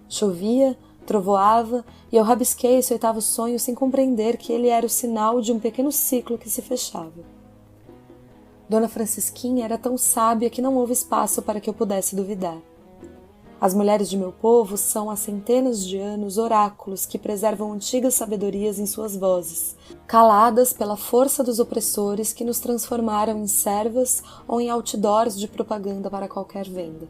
Chovia, trovoava, e eu rabisquei esse 8º sonho sem compreender que ele era o sinal de um pequeno ciclo que se fechava. Dona Francisquinha era tão sábia que não houve espaço para que eu pudesse duvidar. As mulheres de meu povo são há centenas de anos oráculos que preservam antigas sabedorias em suas vozes, caladas pela força dos opressores que nos transformaram em servas ou em outdoors de propaganda para qualquer venda.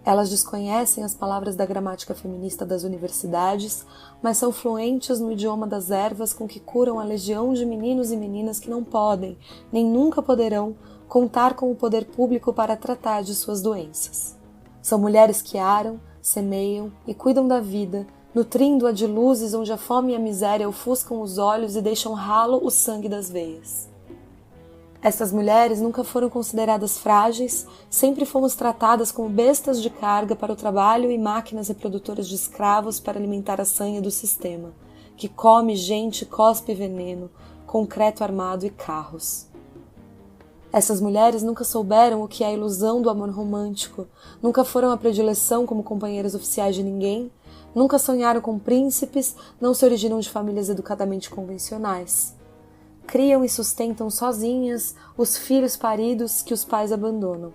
Elas desconhecem as palavras da gramática feminista das universidades, mas são fluentes no idioma das ervas com que curam a legião de meninos e meninas que não podem, nem nunca poderão, contar com o poder público para tratar de suas doenças. São mulheres que aram, semeiam e cuidam da vida, nutrindo-a de luzes onde a fome e a miséria ofuscam os olhos e deixam ralo o sangue das veias. Essas mulheres nunca foram consideradas frágeis, sempre fomos tratadas como bestas de carga para o trabalho e máquinas reprodutoras de escravos para alimentar a sanha do sistema, que come gente, cospe veneno, concreto armado e carros. Essas mulheres nunca souberam o que é a ilusão do amor romântico, nunca foram a predileção como companheiras oficiais de ninguém, nunca sonharam com príncipes, não se originam de famílias educadamente convencionais. Criam e sustentam sozinhas os filhos paridos que os pais abandonam,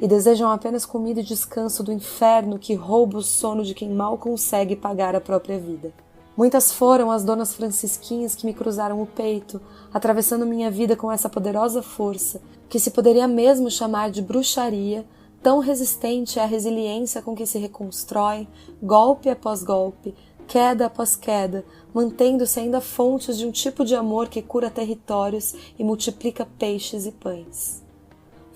e desejam apenas comida e descanso do inferno que rouba o sono de quem mal consegue pagar a própria vida. Muitas foram as donas francisquinhas que me cruzaram o peito, atravessando minha vida com essa poderosa força, que se poderia mesmo chamar de bruxaria, tão resistente é a resiliência com que se reconstrói, golpe após golpe, queda após queda, mantendo-se ainda fontes de um tipo de amor que cura territórios e multiplica peixes e pães.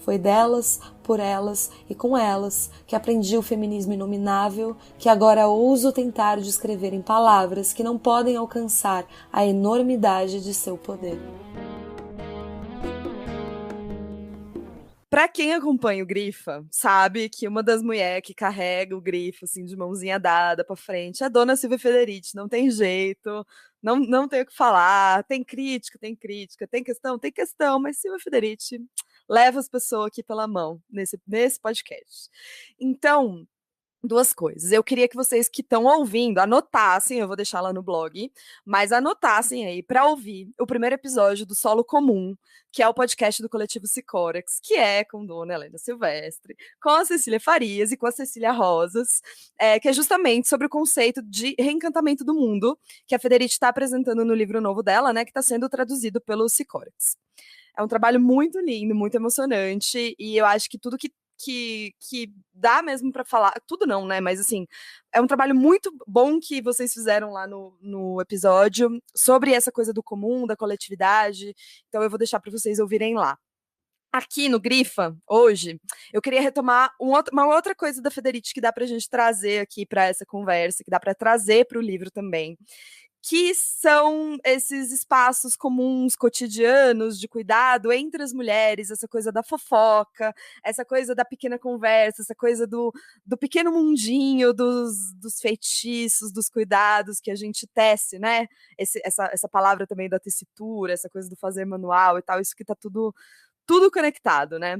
Foi delas, por elas e com elas que aprendi o feminismo inominável, que agora ouso tentar descrever em palavras que não podem alcançar a enormidade de seu poder. Pra quem acompanha o Grifa, sabe que uma das mulheres que carrega o Grifa, assim, de mãozinha dada pra frente é a dona Silvia Federici. Não tem jeito, não tem o que falar. Tem crítica, tem questão, mas Silvia Federici leva as pessoas aqui pela mão nesse podcast. Então, duas coisas. Eu queria que vocês que estão ouvindo anotassem, eu vou deixar lá no blog, mas anotassem aí para ouvir o primeiro episódio do Solo Comum, que é o podcast do Coletivo Sicórax, que é com Dona Helena Silvestre, com a Cecília Farias e com a Cecília Rosas, que é justamente sobre o conceito de reencantamento do mundo, que a Federici está apresentando no livro novo dela, né, que está sendo traduzido pelo Sicórax. É um trabalho muito lindo, muito emocionante, e eu acho que tudo que dá mesmo para falar, tudo não, né? Mas assim, é um trabalho muito bom que vocês fizeram lá no episódio sobre essa coisa do comum, da coletividade. Então eu vou deixar para vocês ouvirem lá. Aqui no Grifa, hoje, eu queria retomar uma outra coisa da Federici que dá para a gente trazer aqui para essa conversa, que dá para trazer para o livro também, que são esses espaços comuns, cotidianos, de cuidado entre as mulheres, essa coisa da fofoca, essa coisa da pequena conversa, essa coisa do pequeno mundinho, dos feitiços, dos cuidados que a gente tece, né? Essa palavra também da tessitura, essa coisa do fazer manual e tal, isso que tá tudo conectado, né?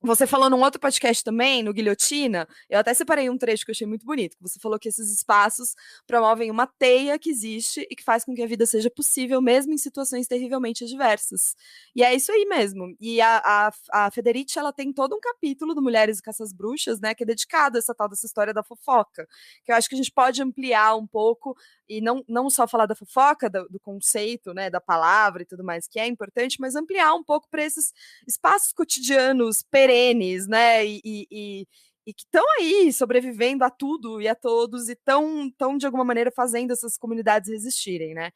Você falou num outro podcast também, no Guilhotina, eu até separei um trecho que eu achei muito bonito, que você falou que esses espaços promovem uma teia que existe e que faz com que a vida seja possível, mesmo em situações terrivelmente adversas. E é isso aí mesmo. E a Federici, ela tem todo um capítulo do Mulheres e Caças Bruxas, né, que é dedicado a essa tal dessa história da fofoca, que eu acho que a gente pode ampliar um pouco e não só falar da fofoca, do conceito, né, da palavra e tudo mais, que é importante, mas ampliar um pouco para esses espaços cotidianos perenes, né, e que estão aí sobrevivendo a tudo e a todos e estão de alguma maneira fazendo essas comunidades resistirem, né.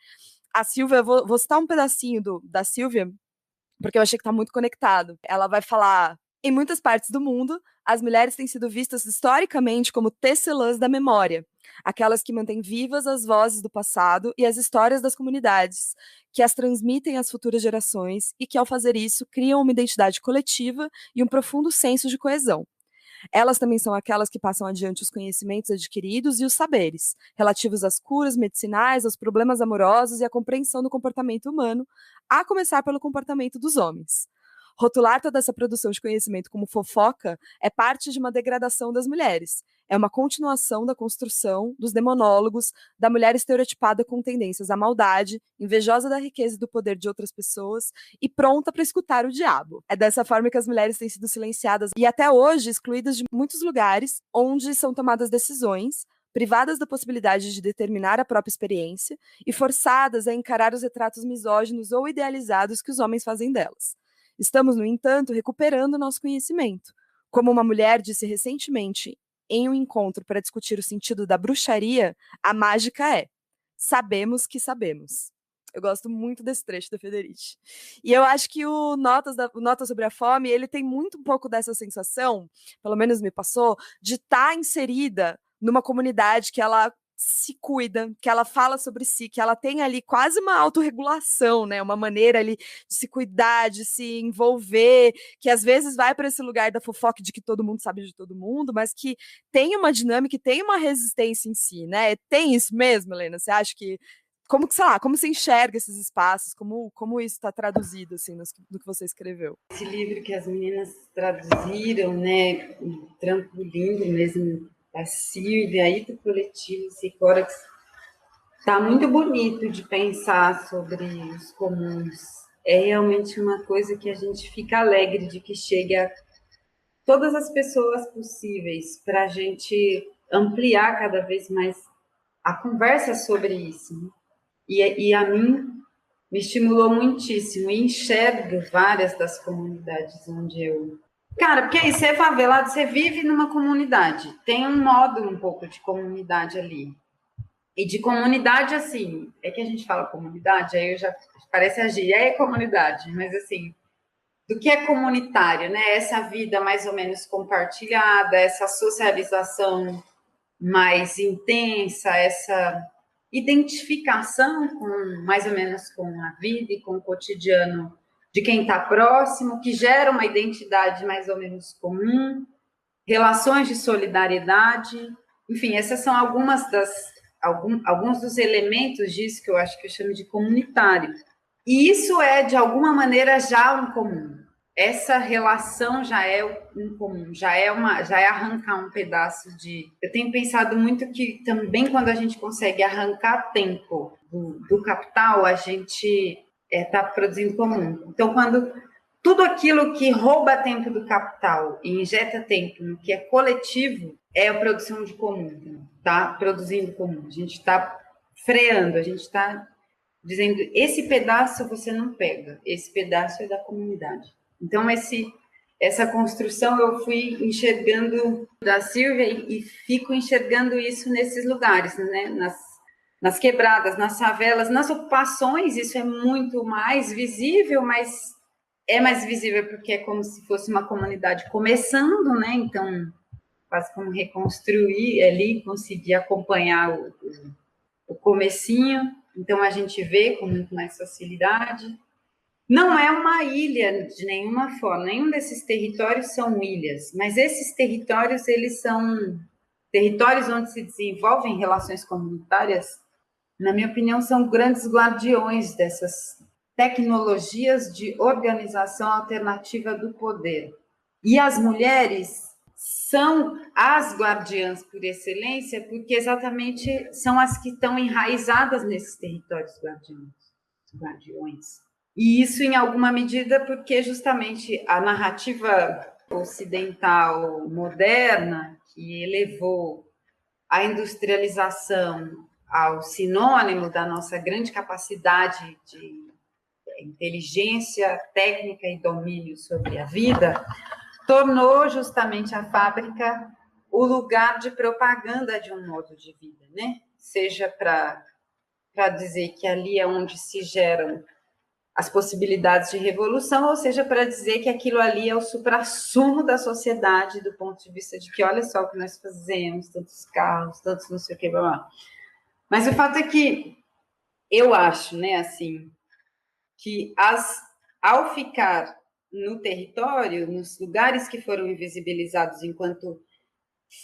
A Silvia, vou citar um pedacinho da Silvia, porque eu achei que está muito conectado. Ela vai falar: em muitas partes do mundo, as mulheres têm sido vistas historicamente como tecelãs da memória, aquelas que mantêm vivas as vozes do passado e as histórias das comunidades, que as transmitem às futuras gerações e que, ao fazer isso, criam uma identidade coletiva e um profundo senso de coesão. Elas também são aquelas que passam adiante os conhecimentos adquiridos e os saberes, relativos às curas medicinais, aos problemas amorosos e à compreensão do comportamento humano, a começar pelo comportamento dos homens. Rotular toda essa produção de conhecimento como fofoca é parte de uma degradação das mulheres. É uma continuação da construção dos demonólogos, da mulher estereotipada com tendências à maldade, invejosa da riqueza e do poder de outras pessoas e pronta para escutar o diabo. É dessa forma que as mulheres têm sido silenciadas e até hoje excluídas de muitos lugares onde são tomadas decisões, privadas da possibilidade de determinar a própria experiência e forçadas a encarar os retratos misóginos ou idealizados que os homens fazem delas. Estamos, no entanto, recuperando nosso conhecimento. Como uma mulher disse recentemente em um encontro para discutir o sentido da bruxaria, a mágica é: sabemos que sabemos. Eu gosto muito desse trecho da Federici. E eu acho que o Notas sobre a Fome, ele tem muito um pouco dessa sensação, pelo menos me passou, de estar inserida numa comunidade que ela se cuida, que ela fala sobre si, que ela tem ali quase uma autorregulação, né? Uma maneira ali de se cuidar, de se envolver, que às vezes vai para esse lugar da fofoca de que todo mundo sabe de todo mundo, mas que tem uma dinâmica, tem uma resistência em si, né? Tem isso mesmo, Helena? Você acha que como que, sei lá, como você enxerga esses espaços, como isso está traduzido assim no que você escreveu? Esse livro que as meninas traduziram, né? Um trampo lindo mesmo, da Silvia e do coletivo Sicórax, está muito bonito de pensar sobre os comuns. É realmente uma coisa que a gente fica alegre de que chegue a todas as pessoas possíveis, para a gente ampliar cada vez mais a conversa sobre isso. E a mim me estimulou muitíssimo e enxergo várias das comunidades onde eu... Cara, porque aí você é favelado, você vive numa comunidade, tem um módulo um pouco de comunidade ali. E de comunidade, assim, é que a gente fala comunidade, aí eu já parece a gíria, é comunidade, mas assim, do que é comunitário, né? Essa vida mais ou menos compartilhada, essa socialização mais intensa, essa identificação com mais ou menos com a vida e com o cotidiano de quem está próximo, que gera uma identidade mais ou menos comum, relações de solidariedade, enfim, essas são alguns dos elementos disso que eu acho que eu chamo de comunitário. E isso é, de alguma maneira, já um comum. Essa relação já é um comum, já é arrancar um pedaço de... Eu tenho pensado muito que também quando a gente consegue arrancar tempo do capital, a gente está produzindo comum. Então, quando tudo aquilo que rouba tempo do capital e injeta tempo no que é coletivo é a produção de comum, tá? Produzindo comum. A gente está freando, a gente está dizendo, esse pedaço você não pega, esse pedaço é da comunidade. Então, essa construção eu fui enxergando da Silvia e fico enxergando isso nesses lugares, né? Nas quebradas, nas favelas, nas ocupações, isso é muito mais visível, mas é mais visível porque é como se fosse uma comunidade começando, né? Então, quase como reconstruir ali, conseguir acompanhar o comecinho. Então, a gente vê com muito mais facilidade. Não é uma ilha de nenhuma forma, nenhum desses territórios são ilhas, mas esses territórios, eles são territórios onde se desenvolvem relações comunitárias, na minha opinião, são grandes guardiões dessas tecnologias de organização alternativa do poder. E as mulheres são as guardiãs por excelência, porque exatamente são as que estão enraizadas nesses territórios guardiões. E isso, em alguma medida, porque justamente a narrativa ocidental moderna, que elevou a industrialização ao sinônimo da nossa grande capacidade de inteligência técnica e domínio sobre a vida, tornou justamente a fábrica o lugar de propaganda de um modo de vida, né? Seja para dizer que ali é onde se geram as possibilidades de revolução, ou seja, para dizer que aquilo ali é o suprassumo da sociedade, do ponto de vista de que, olha só o que nós fazemos, tantos carros, tantos não sei o que, blá, blá. Mas o fato é que eu acho, né, assim, que ao ficar no território, nos lugares que foram invisibilizados enquanto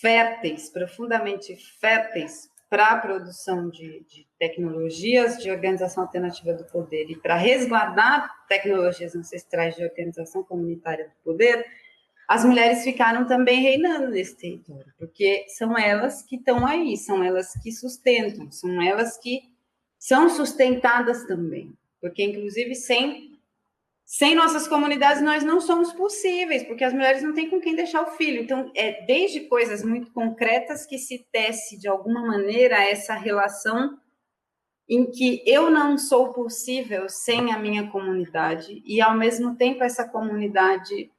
férteis, profundamente férteis para a produção de tecnologias de organização alternativa do poder e para resguardar tecnologias ancestrais de organização comunitária do poder, as mulheres ficaram também reinando nesse território, porque são elas que estão aí, são elas que sustentam, são elas que são sustentadas também, porque, inclusive, sem nossas comunidades, nós não somos possíveis, porque as mulheres não têm com quem deixar o filho. Então, desde coisas muito concretas que se tece, de alguma maneira, essa relação em que eu não sou possível sem a minha comunidade, e, ao mesmo tempo, essa comunidade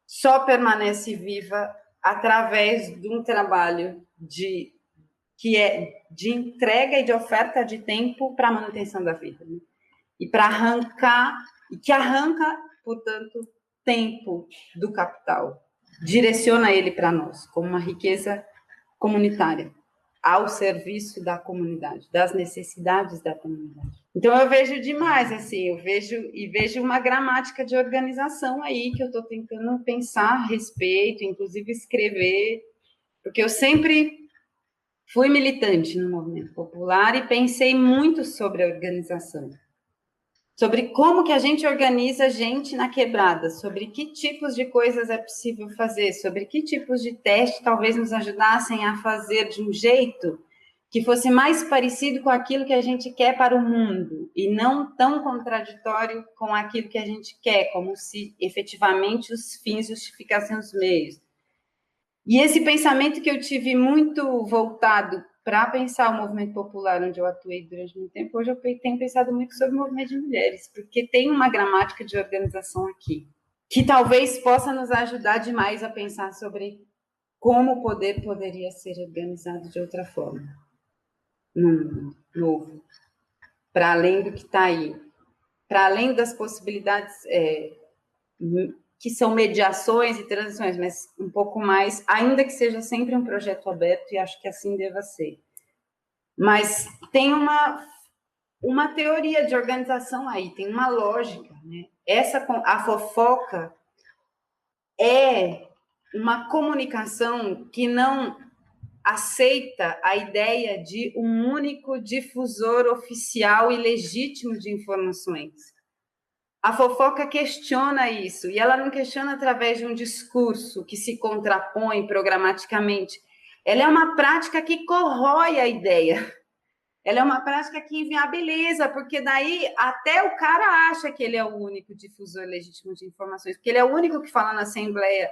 só permanece viva através de um trabalho que é de entrega e de oferta de tempo para a manutenção da vida, né? E para arrancar, e que arranca, portanto, tempo do capital, direciona ele para nós, como uma riqueza comunitária, ao serviço da comunidade, das necessidades da comunidade. Então, eu vejo demais, assim, eu vejo uma gramática de organização aí, que eu estou tentando pensar a respeito, inclusive escrever, porque eu sempre fui militante no movimento popular e pensei muito sobre a organização, sobre como que a gente organiza gente na quebrada, sobre que tipos de coisas é possível fazer, sobre que tipos de teste talvez nos ajudassem a fazer de um jeito que fosse mais parecido com aquilo que a gente quer para o mundo e não tão contraditório com aquilo que a gente quer, como se efetivamente os fins justificassem os meios. E esse pensamento que eu tive muito voltado para pensar o movimento popular, onde eu atuei durante muito tempo, hoje eu tenho pensado muito sobre o movimento de mulheres, porque tem uma gramática de organização aqui, que talvez possa nos ajudar demais a pensar sobre como o poder poderia ser organizado de outra forma, num novo, para além do que está aí, para além das possibilidades que são mediações e transições, mas um pouco mais, ainda que seja sempre um projeto aberto, e acho que assim deva ser. Mas tem uma teoria de organização aí, tem uma lógica, né? A fofoca é uma comunicação que não aceita a ideia de um único difusor oficial e legítimo de informações. A fofoca questiona isso, e ela não questiona através de um discurso que se contrapõe programaticamente. Ela é uma prática que corrói a ideia. Ela é uma prática que inviabiliza, porque daí até o cara acha que ele é o único difusor legítimo de informações, porque ele é o único que fala na Assembleia.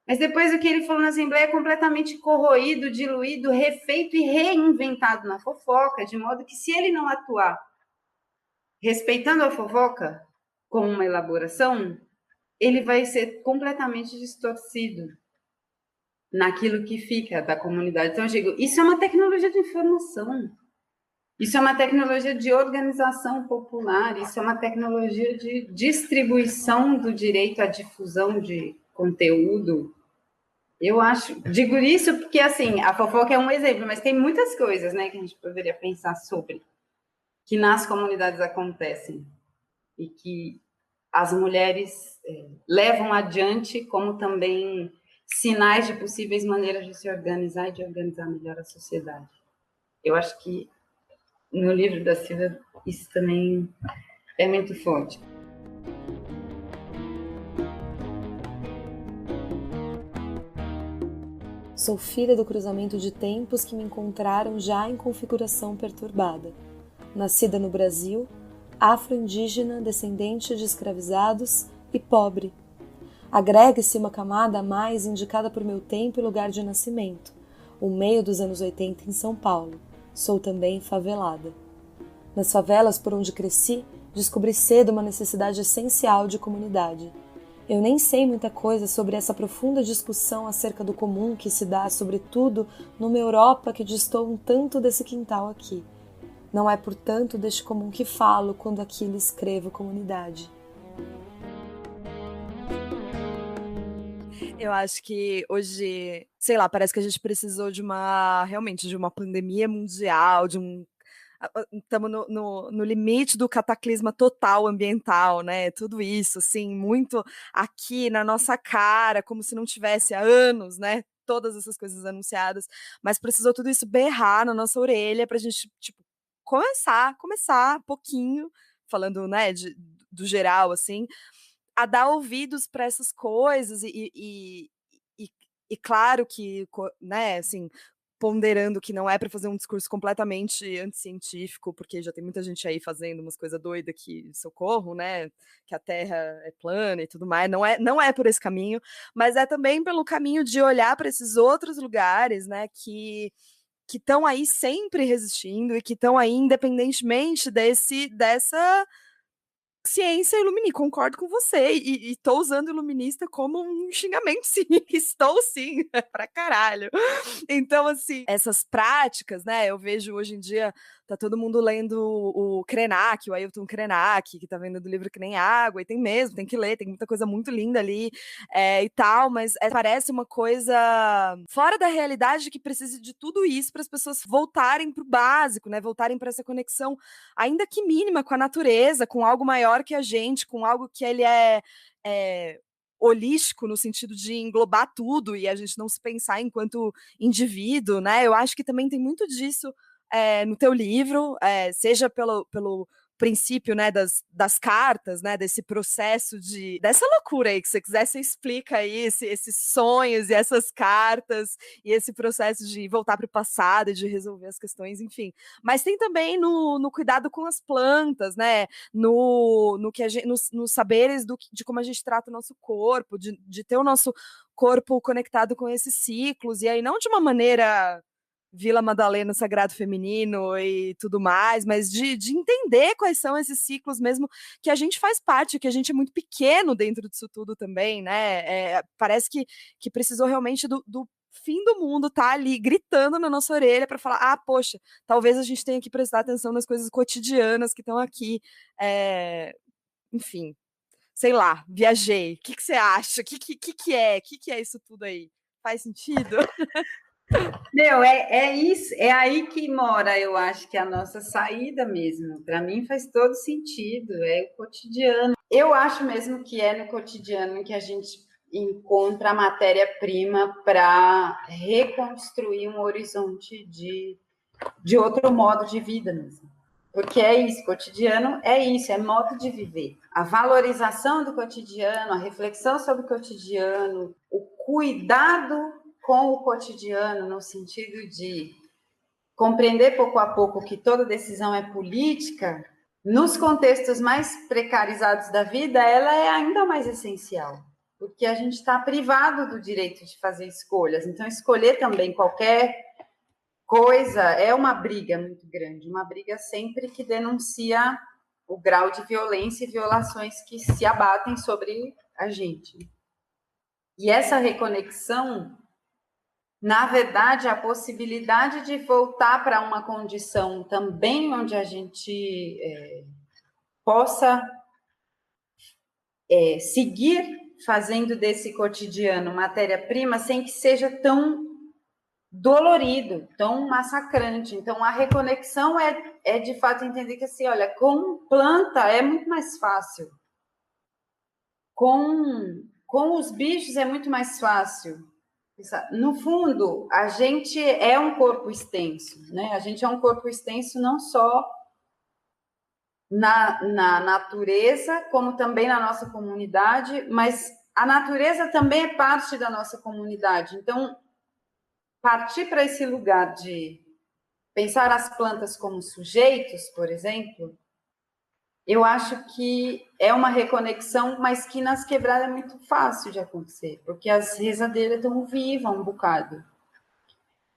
Mas depois o que ele falou na Assembleia é completamente corroído, diluído, refeito e reinventado na fofoca, de modo que se ele não atuar respeitando a fofoca como uma elaboração, ele vai ser completamente distorcido naquilo que fica da comunidade. Então, eu digo, isso é uma tecnologia de informação. Isso é uma tecnologia de organização popular, isso é uma tecnologia de distribuição do direito à difusão de conteúdo. Eu digo isso porque, assim, a fofoca é um exemplo, mas tem muitas coisas, né, que a gente poderia pensar sobre, que nas comunidades acontecem e que as mulheres levam adiante como também sinais de possíveis maneiras de se organizar e de organizar melhor a sociedade. Eu acho que no livro da Silvia isso também é muito forte. Sou filha do cruzamento de tempos que me encontraram já em configuração perturbada. Nascida no Brasil, afro-indígena, descendente de escravizados e pobre. Agregue-se uma camada a mais indicada por meu tempo e lugar de nascimento, o meio dos anos 80 em São Paulo. Sou também favelada. Nas favelas por onde cresci, descobri cedo uma necessidade essencial de comunidade. Eu nem sei muita coisa sobre essa profunda discussão acerca do comum que se dá, sobretudo, numa Europa que distou um tanto desse quintal aqui. Não é, portanto, deste comum que falo quando aqui lhe escrevo comunidade. Eu acho que hoje, sei lá, parece que a gente precisou realmente de uma pandemia mundial, estamos no limite do cataclisma total ambiental, né? Tudo isso, assim, muito aqui na nossa cara, como se não tivesse há anos, né? Todas essas coisas anunciadas, mas precisou tudo isso berrar na nossa orelha pra gente, tipo, começar pouquinho, falando, né, do geral, assim, a dar ouvidos para essas coisas e claro que, né, assim, ponderando que não é para fazer um discurso completamente anticientífico, porque já tem muita gente aí fazendo umas coisas doidas que socorro, né, que a Terra é plana e tudo mais, não é por esse caminho, mas é também pelo caminho de olhar para esses outros lugares, né, que estão aí sempre resistindo e que estão aí independentemente dessa ciência ilumini, concordo com você, e tô usando iluminista como um xingamento, sim, estou sim, pra caralho. Então, assim, essas práticas, né, eu vejo hoje em dia, tá todo mundo lendo o Krenak, o Ailton Krenak, que tá vendendo livro que nem água, e tem mesmo, tem que ler, tem muita coisa muito linda ali, e tal, mas parece uma coisa fora da realidade que precisa de tudo isso para as pessoas voltarem pro básico, né, voltarem para essa conexão, ainda que mínima, com a natureza, com algo maior que a gente, com algo que ele é holístico, no sentido de englobar tudo e a gente não se pensar enquanto indivíduo, né? Eu acho que também tem muito disso no teu livro, seja pelo princípio, né, das cartas, né, desse processo dessa loucura aí, que você quiser, você explica aí esses sonhos e essas cartas e esse processo de voltar para o passado e de resolver as questões, enfim. Mas tem também no cuidado com as plantas, né, no que nos saberes de como a gente trata o nosso corpo, de ter o nosso corpo conectado com esses ciclos, e aí não de uma maneira Vila Madalena, Sagrado Feminino e tudo mais, mas de entender quais são esses ciclos mesmo, que a gente faz parte, que a gente é muito pequeno dentro disso tudo também, né? Parece que precisou realmente do fim do mundo tá ali gritando na nossa orelha para falar, poxa, talvez a gente tenha que prestar atenção nas coisas cotidianas que estão aqui. Enfim, sei lá, viajei. O que você acha? O que é isso tudo aí? Faz sentido? Meu, é isso, é aí que mora, eu acho que a nossa saída mesmo. Para mim faz todo sentido, é o cotidiano. Eu acho mesmo que é no cotidiano que a gente encontra a matéria-prima para reconstruir um horizonte de outro modo de vida mesmo. Porque é isso, cotidiano é isso, é modo de viver. A valorização do cotidiano, a reflexão sobre o cotidiano, o cuidado com o cotidiano, no sentido de compreender pouco a pouco que toda decisão é política, nos contextos mais precarizados da vida, ela é ainda mais essencial, porque a gente está privado do direito de fazer escolhas. Então, escolher também qualquer coisa é uma briga muito grande, uma briga sempre que denuncia o grau de violência e violações que se abatem sobre a gente. E essa reconexão, na verdade, a possibilidade de voltar para uma condição também onde a gente possa seguir fazendo desse cotidiano matéria-prima sem que seja tão dolorido, tão massacrante. Então, a reconexão é de fato entender que, assim, olha, com planta é muito mais fácil. Com os bichos é muito mais fácil. No fundo, a gente é um corpo extenso, né? A gente é um corpo extenso não só na natureza, como também na nossa comunidade, mas a natureza também é parte da nossa comunidade. Então, partir para esse lugar de pensar as plantas como sujeitos, por exemplo, eu acho que é uma reconexão, mas que nas quebradas é muito fácil de acontecer, porque as rezadeiras estão vivas um bocado.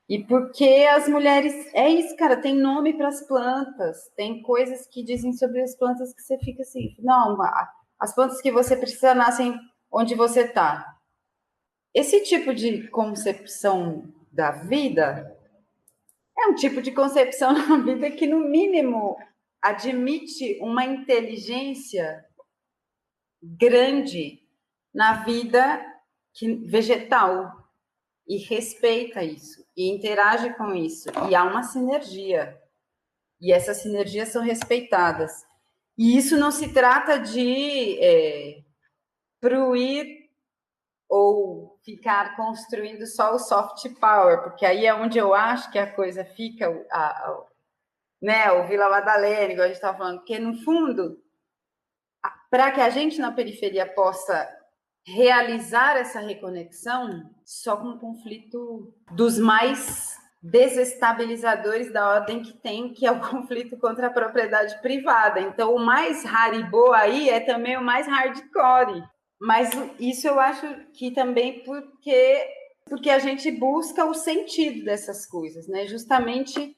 E porque as mulheres... É isso, cara, tem nome para as plantas, tem coisas que dizem sobre as plantas que você fica assim... Não, as plantas que você precisa nascem onde você está. Esse tipo de concepção da vida é um tipo de concepção na vida que, no mínimo, admite uma inteligência grande na vida vegetal e respeita isso, e interage com isso, e há uma sinergia, e essas sinergias são respeitadas. E isso não se trata de fruir ou ficar construindo só o soft power, porque aí é onde eu acho que a coisa fica, né, o Vila Madalena, igual a gente estava falando, porque, no fundo, para que a gente na periferia possa realizar essa reconexão, só com um conflito dos mais desestabilizadores da ordem que tem, que é o conflito contra a propriedade privada. Então, o mais haribo aí é também o mais hardcore. Mas isso eu acho que também porque a gente busca o sentido dessas coisas, né? Justamente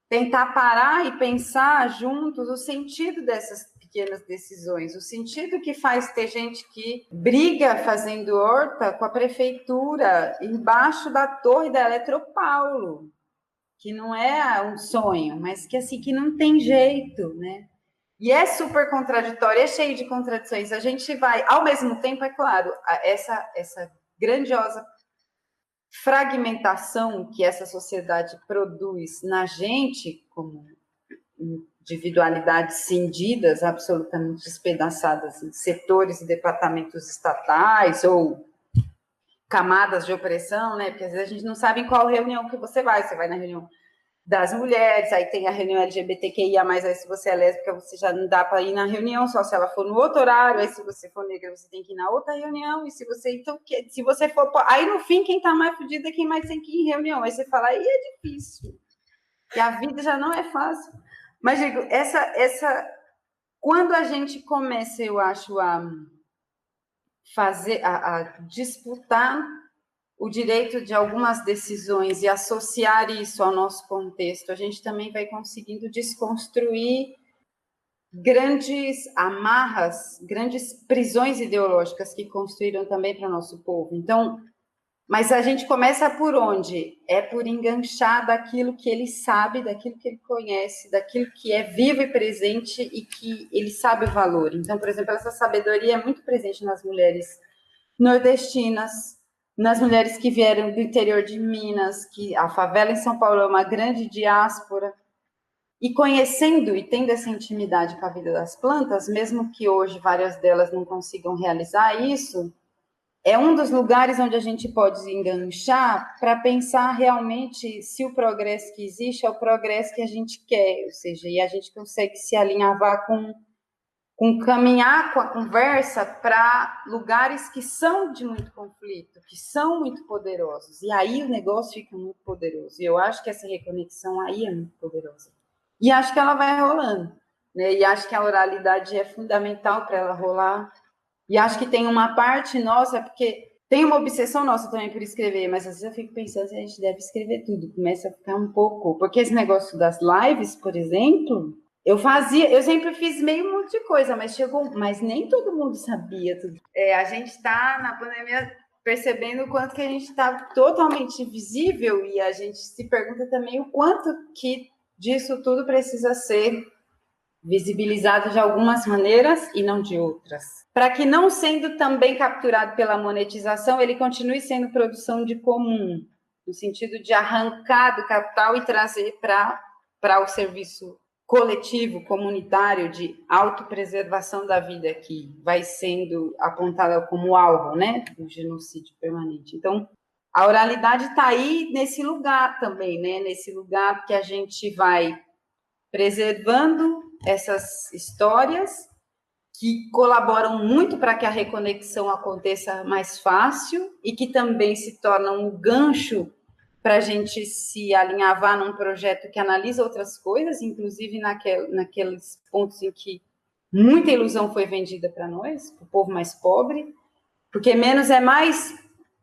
tentar parar e pensar juntos o sentido dessas pequenas decisões, o sentido que faz ter gente que briga fazendo horta com a prefeitura embaixo da torre da Eletropaulo, que não é um sonho, mas que assim que não tem jeito, né? E é super contraditório, é cheio de contradições. A gente vai, ao mesmo tempo, é claro, essa grandiosa fragmentação que essa sociedade produz na gente, como individualidades cindidas, absolutamente despedaçadas em setores e departamentos estatais ou camadas de opressão, né? Porque às vezes a gente não sabe em qual reunião que você vai na reunião das mulheres, aí tem a reunião LGBTQIA+, aí se você é lésbica, você já não dá para ir na reunião, só se ela for no outro horário, aí se você for negra, você tem que ir na outra reunião, e se você, então, se você for, aí no fim, quem tá mais fudido é quem mais tem que ir em reunião, aí você fala, aí é difícil, e a vida já não é fácil, mas digo, quando a gente começa, eu acho, a fazer, a disputar o direito de algumas decisões e associar isso ao nosso contexto, a gente também vai conseguindo desconstruir grandes amarras, grandes prisões ideológicas que construíram também para o nosso povo. Então, Mas a gente começa por onde? É por enganchar daquilo que ele sabe, daquilo que ele conhece, daquilo que é vivo e presente e que ele sabe o valor. Então, por exemplo, essa sabedoria é muito presente nas mulheres nordestinas, nas mulheres que vieram do interior de Minas, que a favela em São Paulo é uma grande diáspora. E conhecendo e tendo essa intimidade com a vida das plantas, mesmo que hoje várias delas não consigam realizar isso, é um dos lugares onde a gente pode enganchar para pensar realmente se o progresso que existe é o progresso que a gente quer, ou seja, e a gente consegue se alinhavar com caminhar com a conversa para lugares que são de muito conflito, que são muito poderosos. E aí o negócio fica muito poderoso. E eu acho que essa reconexão aí é muito poderosa. E acho que ela vai rolando, né? E acho que a oralidade é fundamental para ela rolar. E acho que tem uma parte nossa, porque tem uma obsessão nossa também por escrever, mas às vezes eu fico pensando se a gente deve escrever tudo. Começa a ficar um pouco... Porque esse negócio das lives, por exemplo, eu sempre fiz meio um monte de coisa, mas nem todo mundo sabia tudo. A gente está na pandemia percebendo o quanto que a gente está totalmente invisível e a gente se pergunta também o quanto que disso tudo precisa ser visibilizado de algumas maneiras e não de outras. Para que, não sendo também capturado pela monetização, ele continue sendo produção de comum, no sentido de arrancar do capital e trazer para o serviço coletivo, comunitário, de autopreservação da vida, que vai sendo apontada como alvo, né, do genocídio permanente. Então, a oralidade está aí nesse lugar também, né, nesse lugar que a gente vai preservando essas histórias que colaboram muito para que a reconexão aconteça mais fácil e que também se tornam um gancho para a gente se alinhavar num projeto que analisa outras coisas, inclusive naqueles pontos em que muita ilusão foi vendida para nós, para o povo mais pobre, porque menos é mais,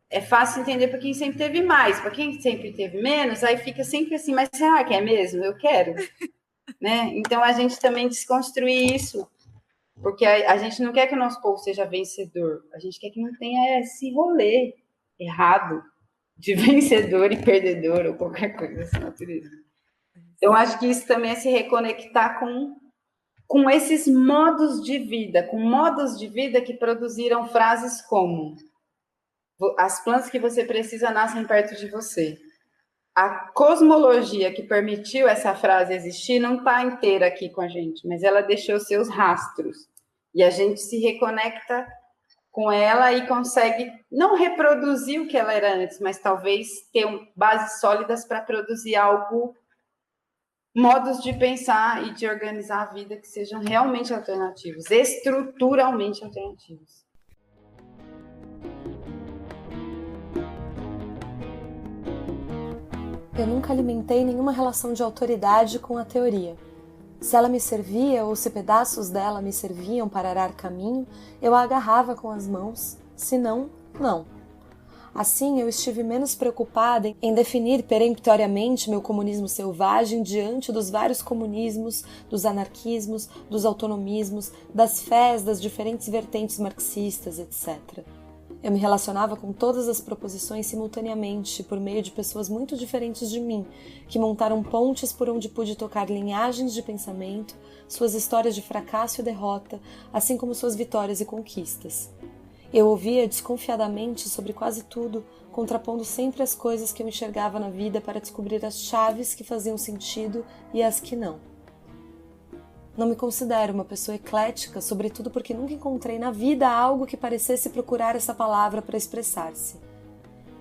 é fácil entender para quem sempre teve mais, para quem sempre teve menos, aí fica sempre assim, mas será que é mesmo? Eu quero. Né? Então, a gente também desconstruir isso, porque a gente não quer que o nosso povo seja vencedor, a gente quer que não tenha esse rolê errado de vencedor e perdedor, ou qualquer coisa dessa natureza. Eu acho que isso também é se reconectar com esses modos de vida, com modos de vida que produziram frases como: as plantas que você precisa nascem perto de você. A cosmologia que permitiu essa frase existir não está inteira aqui com a gente, mas ela deixou seus rastros. E a gente se reconecta com ela e consegue não reproduzir o que ela era antes, mas talvez ter bases sólidas para produzir algo, modos de pensar e de organizar a vida que sejam realmente alternativos, estruturalmente alternativos. Eu nunca alimentei nenhuma relação de autoridade com a teoria. Se ela me servia ou se pedaços dela me serviam para arar caminho, eu a agarrava com as mãos, se não, não. Assim, eu estive menos preocupada em definir peremptoriamente meu comunismo selvagem diante dos vários comunismos, dos anarquismos, dos autonomismos, das fés das diferentes vertentes marxistas, etc. Eu me relacionava com todas as proposições simultaneamente, por meio de pessoas muito diferentes de mim, que montaram pontes por onde pude tocar linhagens de pensamento, suas histórias de fracasso e derrota, assim como suas vitórias e conquistas. Eu ouvia desconfiadamente sobre quase tudo, contrapondo sempre as coisas que eu enxergava na vida para descobrir as chaves que faziam sentido e as que não. Não me considero uma pessoa eclética, sobretudo porque nunca encontrei na vida algo que parecesse procurar essa palavra para expressar-se.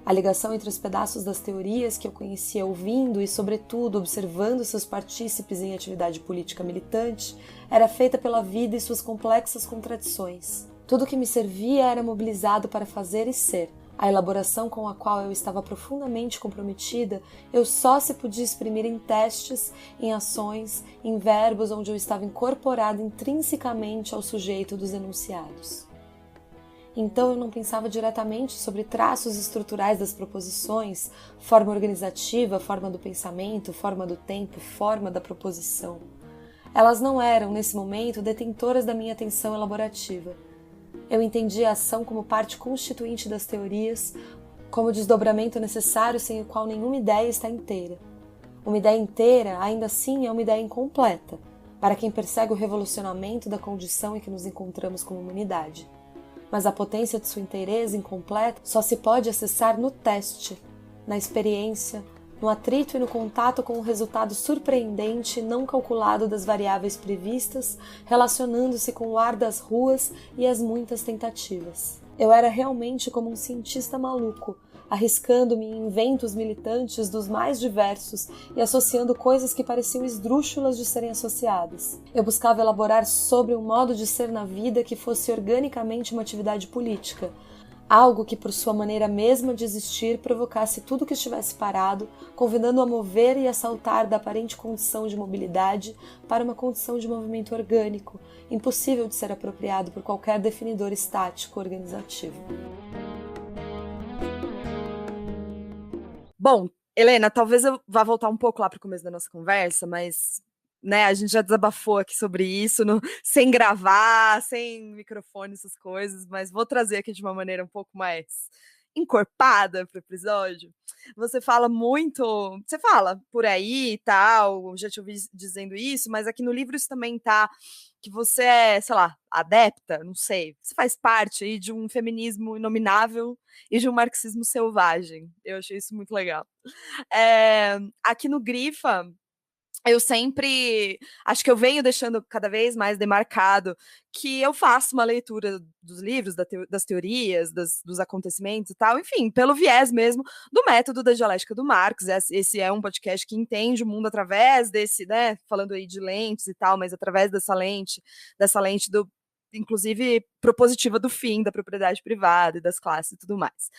A ligação entre os pedaços das teorias que eu conhecia ouvindo e, sobretudo, observando seus partícipes em atividade política militante era feita pela vida e suas complexas contradições. Tudo que me servia era mobilizado para fazer e ser. A elaboração com a qual eu estava profundamente comprometida, eu só se podia exprimir em testes, em ações, em verbos onde eu estava incorporada intrinsecamente ao sujeito dos enunciados. Então eu não pensava diretamente sobre traços estruturais das proposições, forma organizativa, forma do pensamento, forma do tempo, forma da proposição. Elas não eram, nesse momento, detentoras da minha atenção elaborativa. Eu entendia a ação como parte constituinte das teorias, como o desdobramento necessário sem o qual nenhuma ideia está inteira. Uma ideia inteira, ainda assim, é uma ideia incompleta, para quem persegue o revolucionamento da condição em que nos encontramos como humanidade. Mas a potência de sua inteireza incompleta só se pode acessar no teste, na experiência, no atrito e no contato com o resultado surpreendente e não calculado das variáveis previstas, relacionando-se com o ar das ruas e as muitas tentativas. Eu era realmente como um cientista maluco, arriscando-me em inventos militantes dos mais diversos e associando coisas que pareciam esdrúxulas de serem associadas. Eu buscava elaborar sobre um modo de ser na vida que fosse organicamente uma atividade política, algo que, por sua maneira mesma de existir, provocasse tudo que estivesse parado, convidando-o a mover e a saltar da aparente condição de mobilidade para uma condição de movimento orgânico, impossível de ser apropriado por qualquer definidor estático organizativo. Bom, Helena, talvez eu vá voltar um pouco lá para o começo da nossa conversa, mas a gente já desabafou aqui sobre isso, sem gravar, sem microfone, essas coisas, mas vou trazer aqui de uma maneira um pouco mais encorpada para o episódio. Você fala por aí e tal, já te ouvi dizendo isso, mas aqui no livro isso também tá, que você é, sei lá, adepta, não sei, você faz parte aí de um feminismo inominável e de um marxismo selvagem. Eu achei isso muito legal. Aqui no Grifa, eu sempre, acho que eu venho deixando cada vez mais demarcado que eu faço uma leitura dos livros, das teorias, dos acontecimentos e tal, enfim, pelo viés mesmo do método da dialética do Marx. Esse é um podcast que entende o mundo através desse, falando aí de lentes e tal, mas através dessa lente inclusive propositiva do fim da propriedade privada e das classes e tudo mais.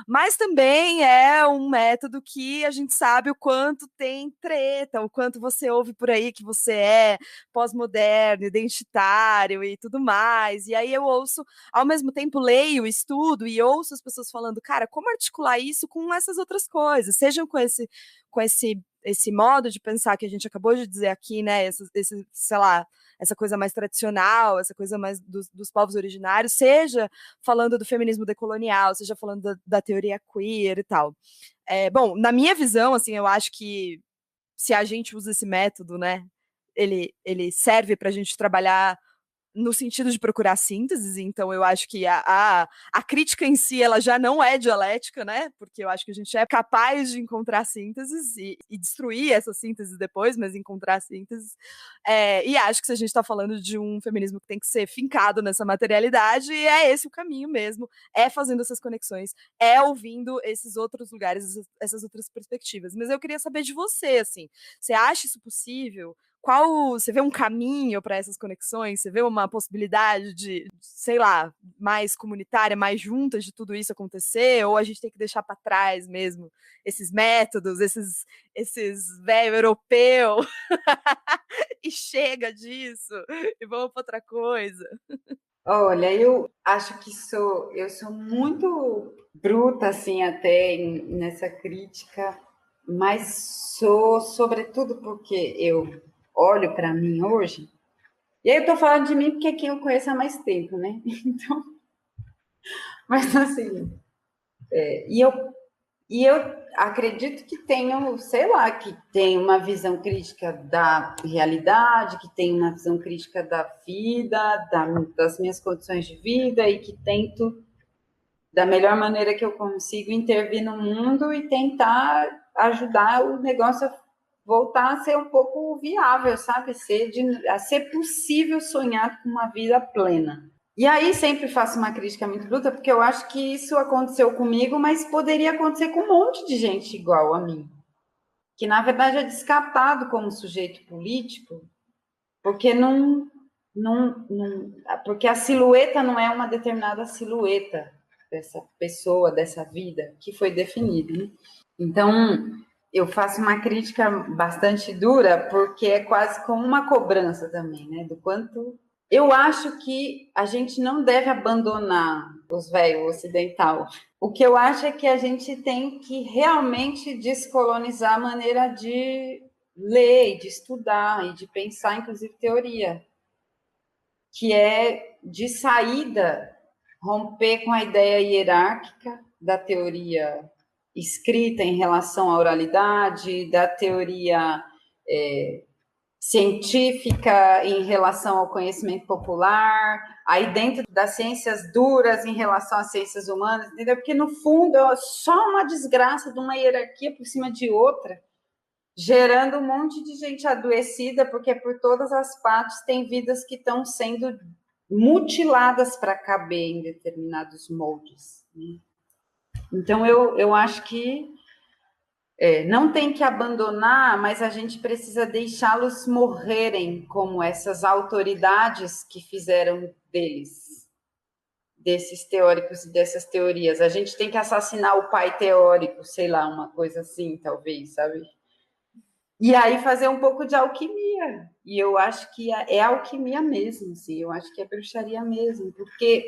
Mas também é um método que a gente sabe o quanto tem treta, o quanto você ouve por aí que você é pós-moderno, identitário e tudo mais. E aí eu ouço, ao mesmo tempo leio, estudo e ouço as pessoas falando, cara, como articular isso com essas outras coisas? Sejam com esse modo de pensar que a gente acabou de dizer aqui, sei lá, essa coisa mais tradicional, essa coisa mais dos povos originários, seja falando do feminismo decolonial, seja falando da teoria queer e tal. Bom, na minha visão, assim, eu acho que se a gente usa esse método, ele serve para a gente trabalhar no sentido de procurar sínteses, então eu acho que a crítica em si, ela já não é dialética, porque eu acho que a gente é capaz de encontrar sínteses e destruir essas sínteses depois, mas encontrar sínteses, e acho que se a gente está falando de um feminismo que tem que ser fincado nessa materialidade, é esse o caminho mesmo, é fazendo essas conexões, é ouvindo esses outros lugares, essas outras perspectivas. Mas eu queria saber de você, assim, você acha isso possível? Você vê um caminho para essas conexões? Você vê uma possibilidade de, sei lá, mais comunitária, mais juntas de tudo isso acontecer? Ou a gente tem que deixar para trás mesmo esses métodos, esses velho europeu e chega disso e vamos para outra coisa? Olha, eu acho que eu sou muito bruta, assim, até nessa crítica, mas sou, sobretudo, porque eu olho para mim hoje, e aí eu tô falando de mim porque é quem eu conheço há mais tempo, né? Então, mas assim, e eu acredito que tenho, sei lá, que tem uma visão crítica da realidade, que tem uma visão crítica da vida, das minhas condições de vida, e que tento, da melhor maneira que eu consigo, intervir no mundo e tentar ajudar o negócio a voltar a ser um pouco viável, sabe? A ser possível sonhar com uma vida plena. E aí sempre faço uma crítica muito bruta, porque eu acho que isso aconteceu comigo, mas poderia acontecer com um monte de gente igual a mim, que na verdade é descartado como sujeito político, porque porque a silhueta não é uma determinada silhueta dessa pessoa, dessa vida que foi definida, né? Então, eu faço uma crítica bastante dura, porque é quase como uma cobrança também, né? Do quanto eu acho que a gente não deve abandonar os velhos ocidental. O que eu acho é que a gente tem que realmente descolonizar a maneira de ler, de estudar e de pensar, inclusive, teoria, que é de saída romper com a ideia hierárquica da teoria escrita em relação à oralidade, da teoria científica em relação ao conhecimento popular, aí dentro das ciências duras em relação às ciências humanas, entendeu? Porque no fundo é só uma desgraça de uma hierarquia por cima de outra, gerando um monte de gente adoecida, porque por todas as partes tem vidas que estão sendo mutiladas para caber em determinados moldes, né? Então eu acho que não tem que abandonar, mas a gente precisa deixá-los morrerem como essas autoridades que fizeram desses teóricos e dessas teorias. A gente tem que assassinar o pai teórico, sei lá, uma coisa assim, talvez, sabe? E aí fazer um pouco de alquimia. E eu acho que é alquimia mesmo, assim, eu acho que é bruxaria mesmo, porque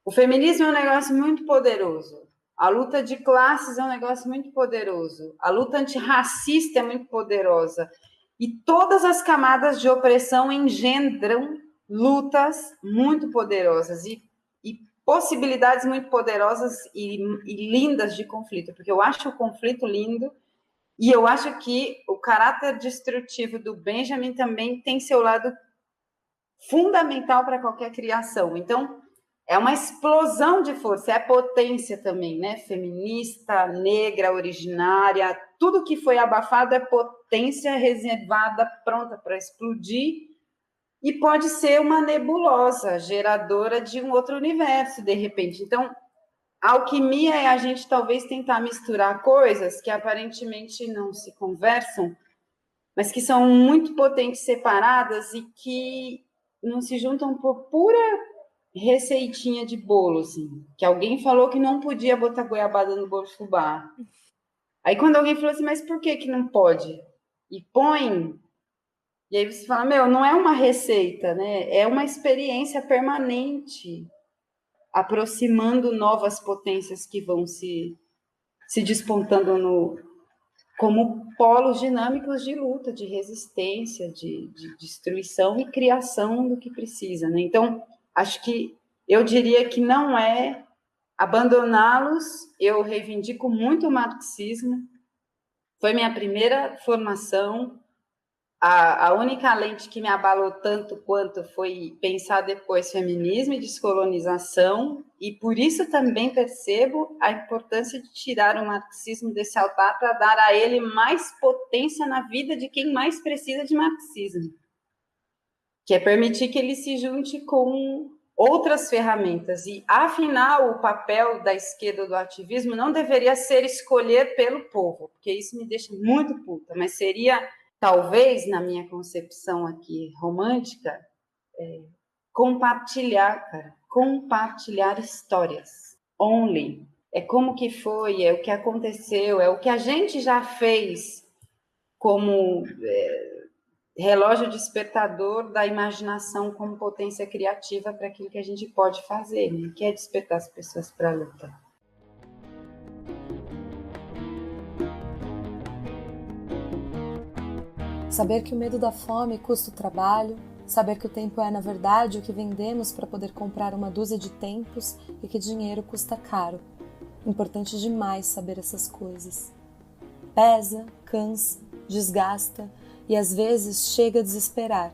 o feminismo é um negócio muito poderoso. A luta de classes é um negócio muito poderoso. A luta antirracista é muito poderosa. E todas as camadas de opressão engendram lutas muito poderosas e possibilidades muito poderosas e lindas de conflito. Porque eu acho o conflito lindo e eu acho que o caráter destrutivo do Benjamin também tem seu lado fundamental para qualquer criação. Então, é uma explosão de força, é potência também, né? Feminista, negra, originária, tudo que foi abafado é potência reservada, pronta para explodir, e pode ser uma nebulosa, geradora de um outro universo, de repente. Então, a alquimia é a gente talvez tentar misturar coisas que aparentemente não se conversam, mas que são muito potentes separadas e que não se juntam por pura receitinha de bolo, assim, que alguém falou que não podia botar goiabada no bolo de fubá. Aí quando alguém falou assim, mas por que não pode? E põe, e aí você fala, não é uma receita, né? É uma experiência permanente, aproximando novas potências que vão se despontando como polos dinâmicos de luta, de resistência, de destruição e criação do que precisa, né? Então, acho que eu diria que não é abandoná-los. Eu reivindico muito o marxismo, foi minha primeira formação. A única lente que me abalou tanto quanto foi pensar depois feminismo e descolonização, e por isso também percebo a importância de tirar o marxismo desse altar para dar a ele mais potência na vida de quem mais precisa de marxismo, que é permitir que ele se junte com outras ferramentas. E, afinal, o papel da esquerda do ativismo não deveria ser escolher pelo povo, porque isso me deixa muito puta, mas seria, talvez, na minha concepção aqui romântica, compartilhar histórias. Only. É como que foi, é o que aconteceu, é o que a gente já fez como relógio despertador da imaginação como potência criativa para aquilo que a gente pode fazer, né? Que é despertar as pessoas para a luta. Saber que o medo da fome custa o trabalho, saber que o tempo é, na verdade, o que vendemos para poder comprar uma dúzia de tempos e que dinheiro custa caro. Importante demais saber essas coisas. Pesa, cansa, desgasta e às vezes chega a desesperar,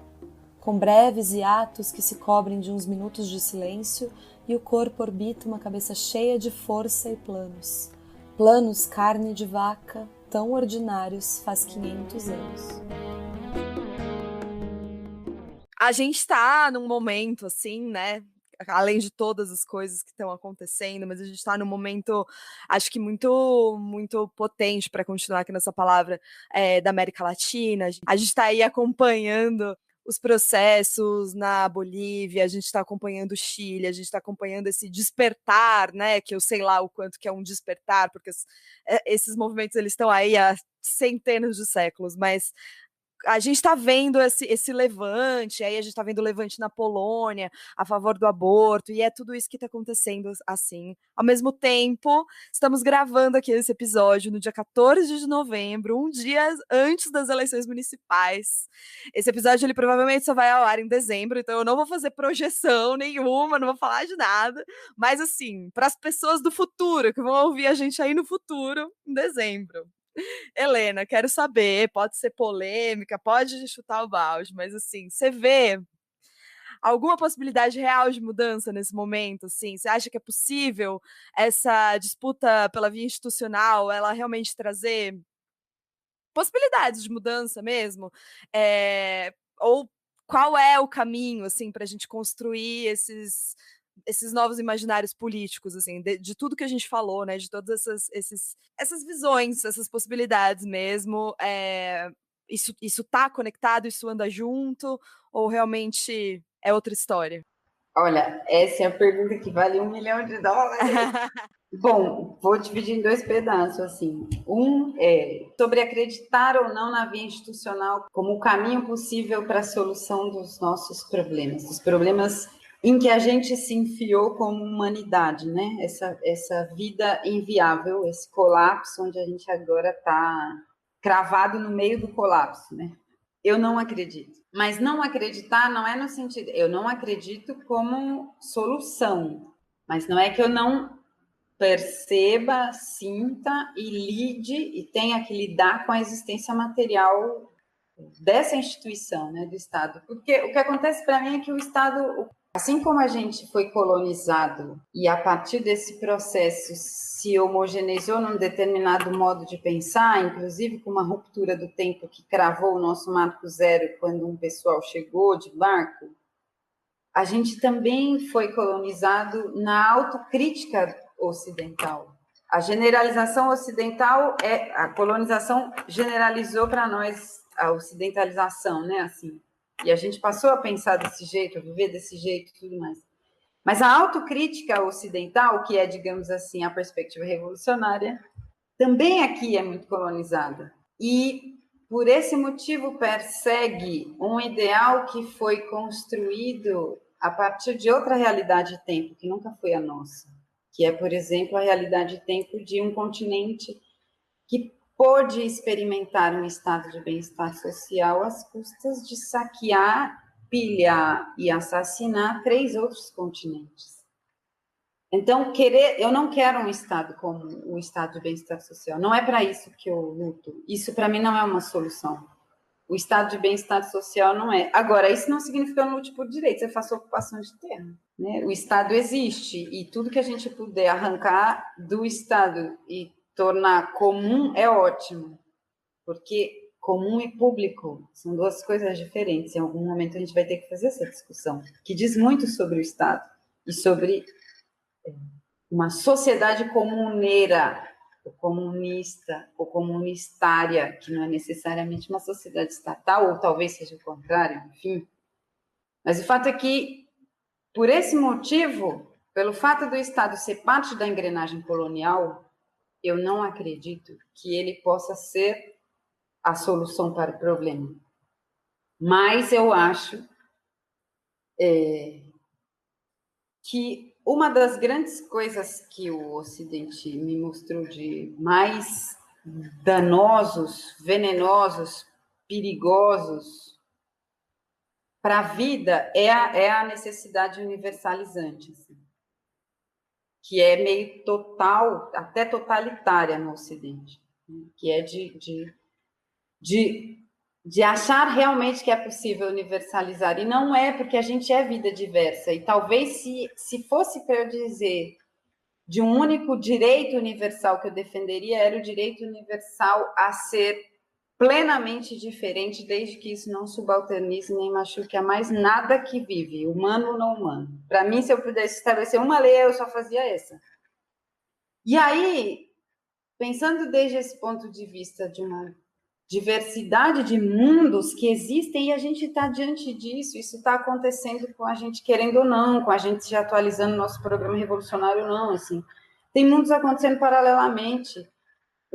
com breves hiatos que se cobrem de uns minutos de silêncio e o corpo orbita uma cabeça cheia de força e planos. Planos carne de vaca, tão ordinários faz 500 anos. A gente está num momento, assim, né? Além de todas as coisas que estão acontecendo, mas a gente está num momento, acho que muito, muito potente, para continuar aqui nessa palavra, da América Latina. A gente está aí acompanhando os processos na Bolívia, a gente está acompanhando o Chile, a gente está acompanhando esse despertar, né? Que eu sei lá o quanto que é um despertar, porque esses movimentos eles estão aí há centenas de séculos, mas a gente está vendo esse levante, aí a gente está vendo o levante na Polônia a favor do aborto, e é tudo isso que está acontecendo assim. Ao mesmo tempo, estamos gravando aqui esse episódio no dia 14 de novembro, um dia antes das eleições municipais. Esse episódio, ele provavelmente só vai ao ar em dezembro, então eu não vou fazer projeção nenhuma, não vou falar de nada, mas assim, para as pessoas do futuro, que vão ouvir a gente aí no futuro, em dezembro. Helena, quero saber, pode ser polêmica, pode chutar o balde, mas assim, você vê alguma possibilidade real de mudança nesse momento? Assim? Você acha que é possível essa disputa pela via institucional, ela realmente trazer possibilidades de mudança mesmo? Ou qual é o caminho assim, para a gente construir esses novos imaginários políticos, assim, de tudo que a gente falou, né, de todas essas visões, essas possibilidades mesmo, isso tá conectado, isso anda junto, ou realmente é outra história? Olha, essa é a pergunta que vale $1 milhão. Bom, vou dividir em 2 pedaços, assim. Um é sobre acreditar ou não na via institucional como o caminho possível para a solução dos nossos problemas, dos problemas em que a gente se enfiou como humanidade, né? Essa vida inviável, esse colapso onde a gente agora está cravado no meio do colapso, né? Eu não acredito. Mas não acreditar não é no sentido... Eu não acredito como solução, mas não é que eu não perceba, sinta e lide e tenha que lidar com a existência material dessa instituição, né, do Estado. Porque o que acontece para mim é que o Estado, assim como a gente foi colonizado e a partir desse processo se homogeneizou num determinado modo de pensar, inclusive com uma ruptura do tempo que cravou o nosso marco zero quando um pessoal chegou de barco, a gente também foi colonizado na autocrítica ocidental. A generalização ocidental a colonização generalizou para nós a ocidentalização, né, assim. E a gente passou a pensar desse jeito, a viver desse jeito e tudo mais. Mas a autocrítica ocidental, que é, digamos assim, a perspectiva revolucionária, também aqui é muito colonizada. E, por esse motivo, persegue um ideal que foi construído a partir de outra realidade de tempo, que nunca foi a nossa, que é, por exemplo, a realidade de tempo de um continente que pôde experimentar um estado de bem-estar social às custas de saquear, pilhar e assassinar 3 outros continentes. Então, eu não quero um Estado como o Estado de bem-estar social. Não é para isso que eu luto. Isso, para mim, não é uma solução. O Estado de bem-estar social não é. Agora, isso não significa que eu não lute por direitos, eu faço ocupação de terra. Né? O Estado existe e tudo que a gente puder arrancar do Estado e tornar comum é ótimo, porque comum e público são 2 coisas diferentes. Em algum momento a gente vai ter que fazer essa discussão, que diz muito sobre o Estado e sobre uma sociedade comuneira, ou comunista, ou comunistária, que não é necessariamente uma sociedade estatal, ou talvez seja o contrário, enfim. Mas o fato é que, por esse motivo, pelo fato do Estado ser parte da engrenagem colonial, eu não acredito que ele possa ser a solução para o problema. Mas eu acho que uma das grandes coisas que o Ocidente me mostrou de mais danosos, venenosos, perigosos para a vida é a necessidade universalizante, assim, que é meio total, até totalitária no Ocidente, que é de achar realmente que é possível universalizar. E não é, porque a gente é vida diversa. E talvez se fosse para eu dizer de um único direito universal que eu defenderia, era o direito universal a ser plenamente diferente, desde que isso não subalternize nem machuque a mais nada que vive, humano ou não humano. Para mim, se eu pudesse estabelecer uma lei, eu só fazia essa. E aí, pensando desde esse ponto de vista de uma diversidade de mundos que existem, e a gente está diante disso, isso está acontecendo com a gente querendo ou não, com a gente já atualizando nosso programa revolucionário ou não, assim. Tem mundos acontecendo paralelamente.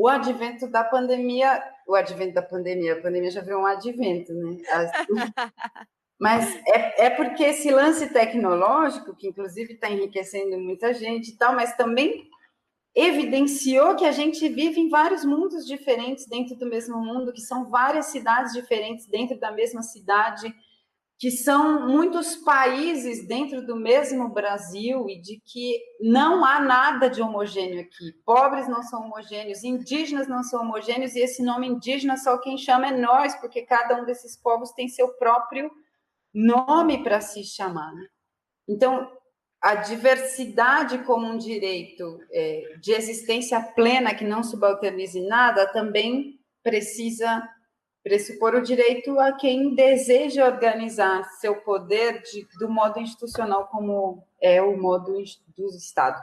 o advento da pandemia, a pandemia já veio um advento, né? Mas é porque esse lance tecnológico, que inclusive está enriquecendo muita gente e tal, mas também evidenciou que a gente vive em vários mundos diferentes dentro do mesmo mundo, que são várias cidades diferentes dentro da mesma cidade, que são muitos países dentro do mesmo Brasil e de que não há nada de homogêneo aqui. Pobres não são homogêneos, indígenas não são homogêneos, e esse nome indígena só quem chama é nós, porque cada um desses povos tem seu próprio nome para se chamar. Então, a diversidade como um direito de existência plena que não subalternize nada também precisa pressupor o direito a quem deseja organizar seu poder do modo institucional como é o modo do Estado.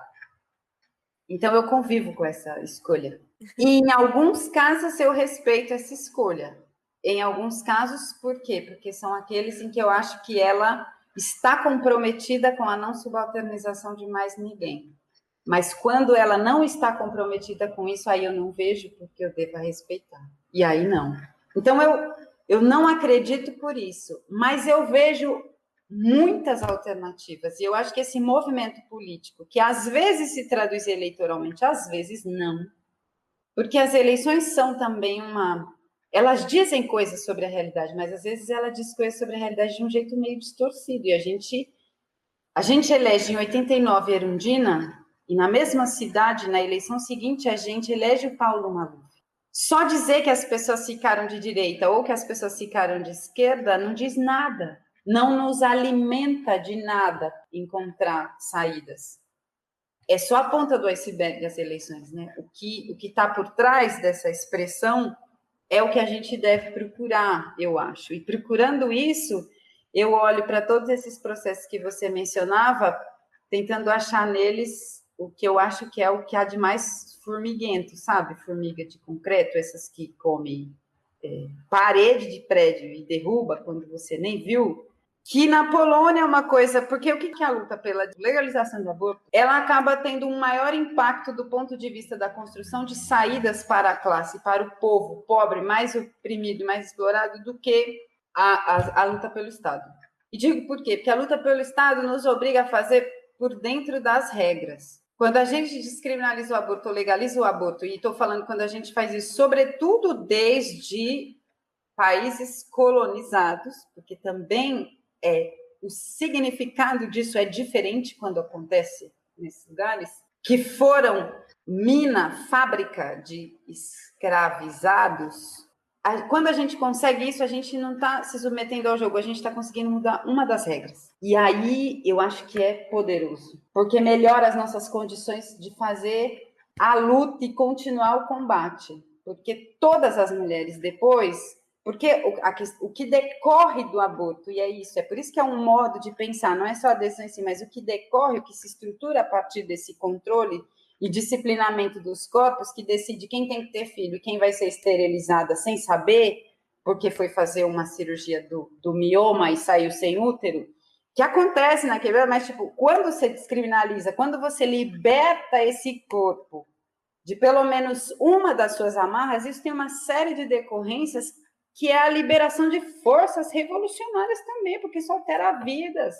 Então, eu convivo com essa escolha. E, em alguns casos, eu respeito essa escolha. Em alguns casos, por quê? Porque são aqueles em que eu acho que ela está comprometida com a não subalternização de mais ninguém. Mas quando ela não está comprometida com isso, aí eu não vejo porque eu devo respeitar. E aí não. Então, eu não acredito por isso, mas eu vejo muitas alternativas. E eu acho que esse movimento político, que às vezes se traduz eleitoralmente, às vezes não, porque as eleições são também elas dizem coisas sobre a realidade, mas às vezes ela diz coisas sobre a realidade de um jeito meio distorcido. E a gente elege em 89 Erundina, e na mesma cidade, na eleição seguinte, a gente elege o Paulo Maluf. Só dizer que as pessoas ficaram de direita ou que as pessoas ficaram de esquerda não diz nada. Não nos alimenta de nada encontrar saídas. É só a ponta do iceberg das eleições, né? O que está por trás dessa expressão é o que a gente deve procurar, eu acho. E procurando isso, eu olho para todos esses processos que você mencionava, tentando achar neles o que eu acho que é o que há de mais formiguento, sabe? Formiga de concreto, essas que comem parede de prédio e derruba quando você nem viu. Que na Polônia é uma coisa... Porque o que é a luta pela legalização do aborto? Ela acaba tendo um maior impacto do ponto de vista da construção de saídas para a classe, para o povo pobre, mais oprimido, mais explorado, do que a luta pelo Estado. E digo por quê? Porque a luta pelo Estado nos obriga a fazer por dentro das regras. Quando a gente descriminaliza o aborto ou legaliza o aborto, e estou falando quando a gente faz isso, sobretudo desde países colonizados, porque também o significado disso é diferente quando acontece nesses lugares, que foram fábrica de escravizados. Quando a gente consegue isso, a gente não está se submetendo ao jogo, a gente está conseguindo mudar uma das regras. E aí eu acho que é poderoso, porque melhora as nossas condições de fazer a luta e continuar o combate. Porque todas as mulheres depois... Porque o que decorre do aborto, e é isso, é por isso que é um modo de pensar, não é só a decisão em si, mas o que decorre, o que se estrutura a partir desse controle e disciplinamento dos corpos, que decide quem tem que ter filho e quem vai ser esterilizada sem saber, porque foi fazer uma cirurgia do mioma e saiu sem útero, que acontece naquele... Mas, tipo, quando você descriminaliza, quando você liberta esse corpo de pelo menos uma das suas amarras, isso tem uma série de decorrências que é a liberação de forças revolucionárias também, porque isso altera vidas.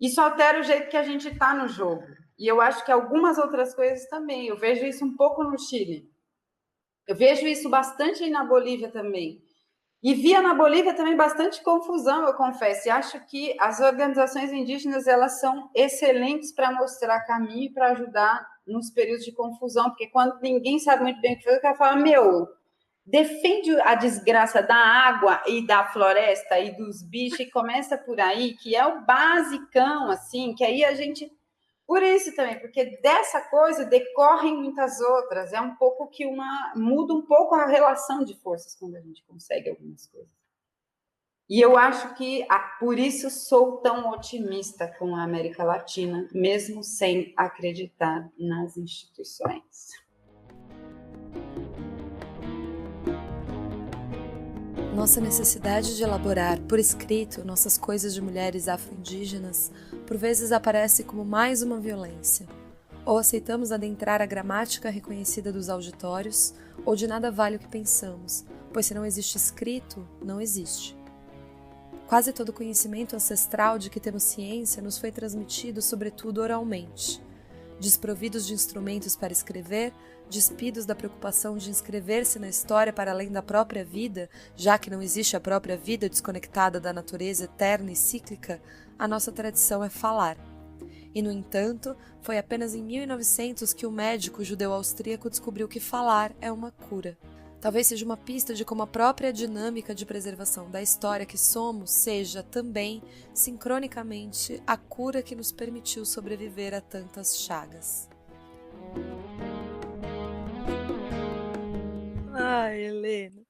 Isso altera o jeito que a gente está no jogo. E eu acho que algumas outras coisas também. Eu vejo isso um pouco no Chile. Eu vejo isso bastante na Bolívia também. E via na Bolívia também bastante confusão, eu confesso. E acho que as organizações indígenas, elas são excelentes para mostrar caminho e para ajudar nos períodos de confusão, porque quando ninguém sabe muito bem o que fazer, o cara fala, defende a desgraça da água e da floresta e dos bichos e começa por aí, que é o basicão, assim, que aí a gente... Por isso também, porque dessa coisa decorrem muitas outras, é um pouco que muda um pouco a relação de forças quando a gente consegue algumas coisas. E eu acho que por isso sou tão otimista com a América Latina, mesmo sem acreditar nas instituições. Nossa necessidade de elaborar por escrito nossas coisas de mulheres afro-indígenas por vezes aparece como mais uma violência, Ou aceitamos adentrar a gramática reconhecida dos auditórios, ou de nada vale o que pensamos, pois se não existe escrito, não existe. Quase todo conhecimento ancestral de que temos ciência nos foi transmitido sobretudo oralmente. Desprovidos de instrumentos para escrever, despidos da preocupação de inscrever-se na história para além da própria vida, já que não existe a própria vida desconectada da natureza eterna e cíclica, a nossa tradição é falar. E, no entanto, foi apenas em 1900 que o médico judeu-austríaco descobriu que falar é uma cura. Talvez seja uma pista de como a própria dinâmica de preservação da história que somos seja também, sincronicamente, a cura que nos permitiu sobreviver a tantas chagas. Ai, Helena.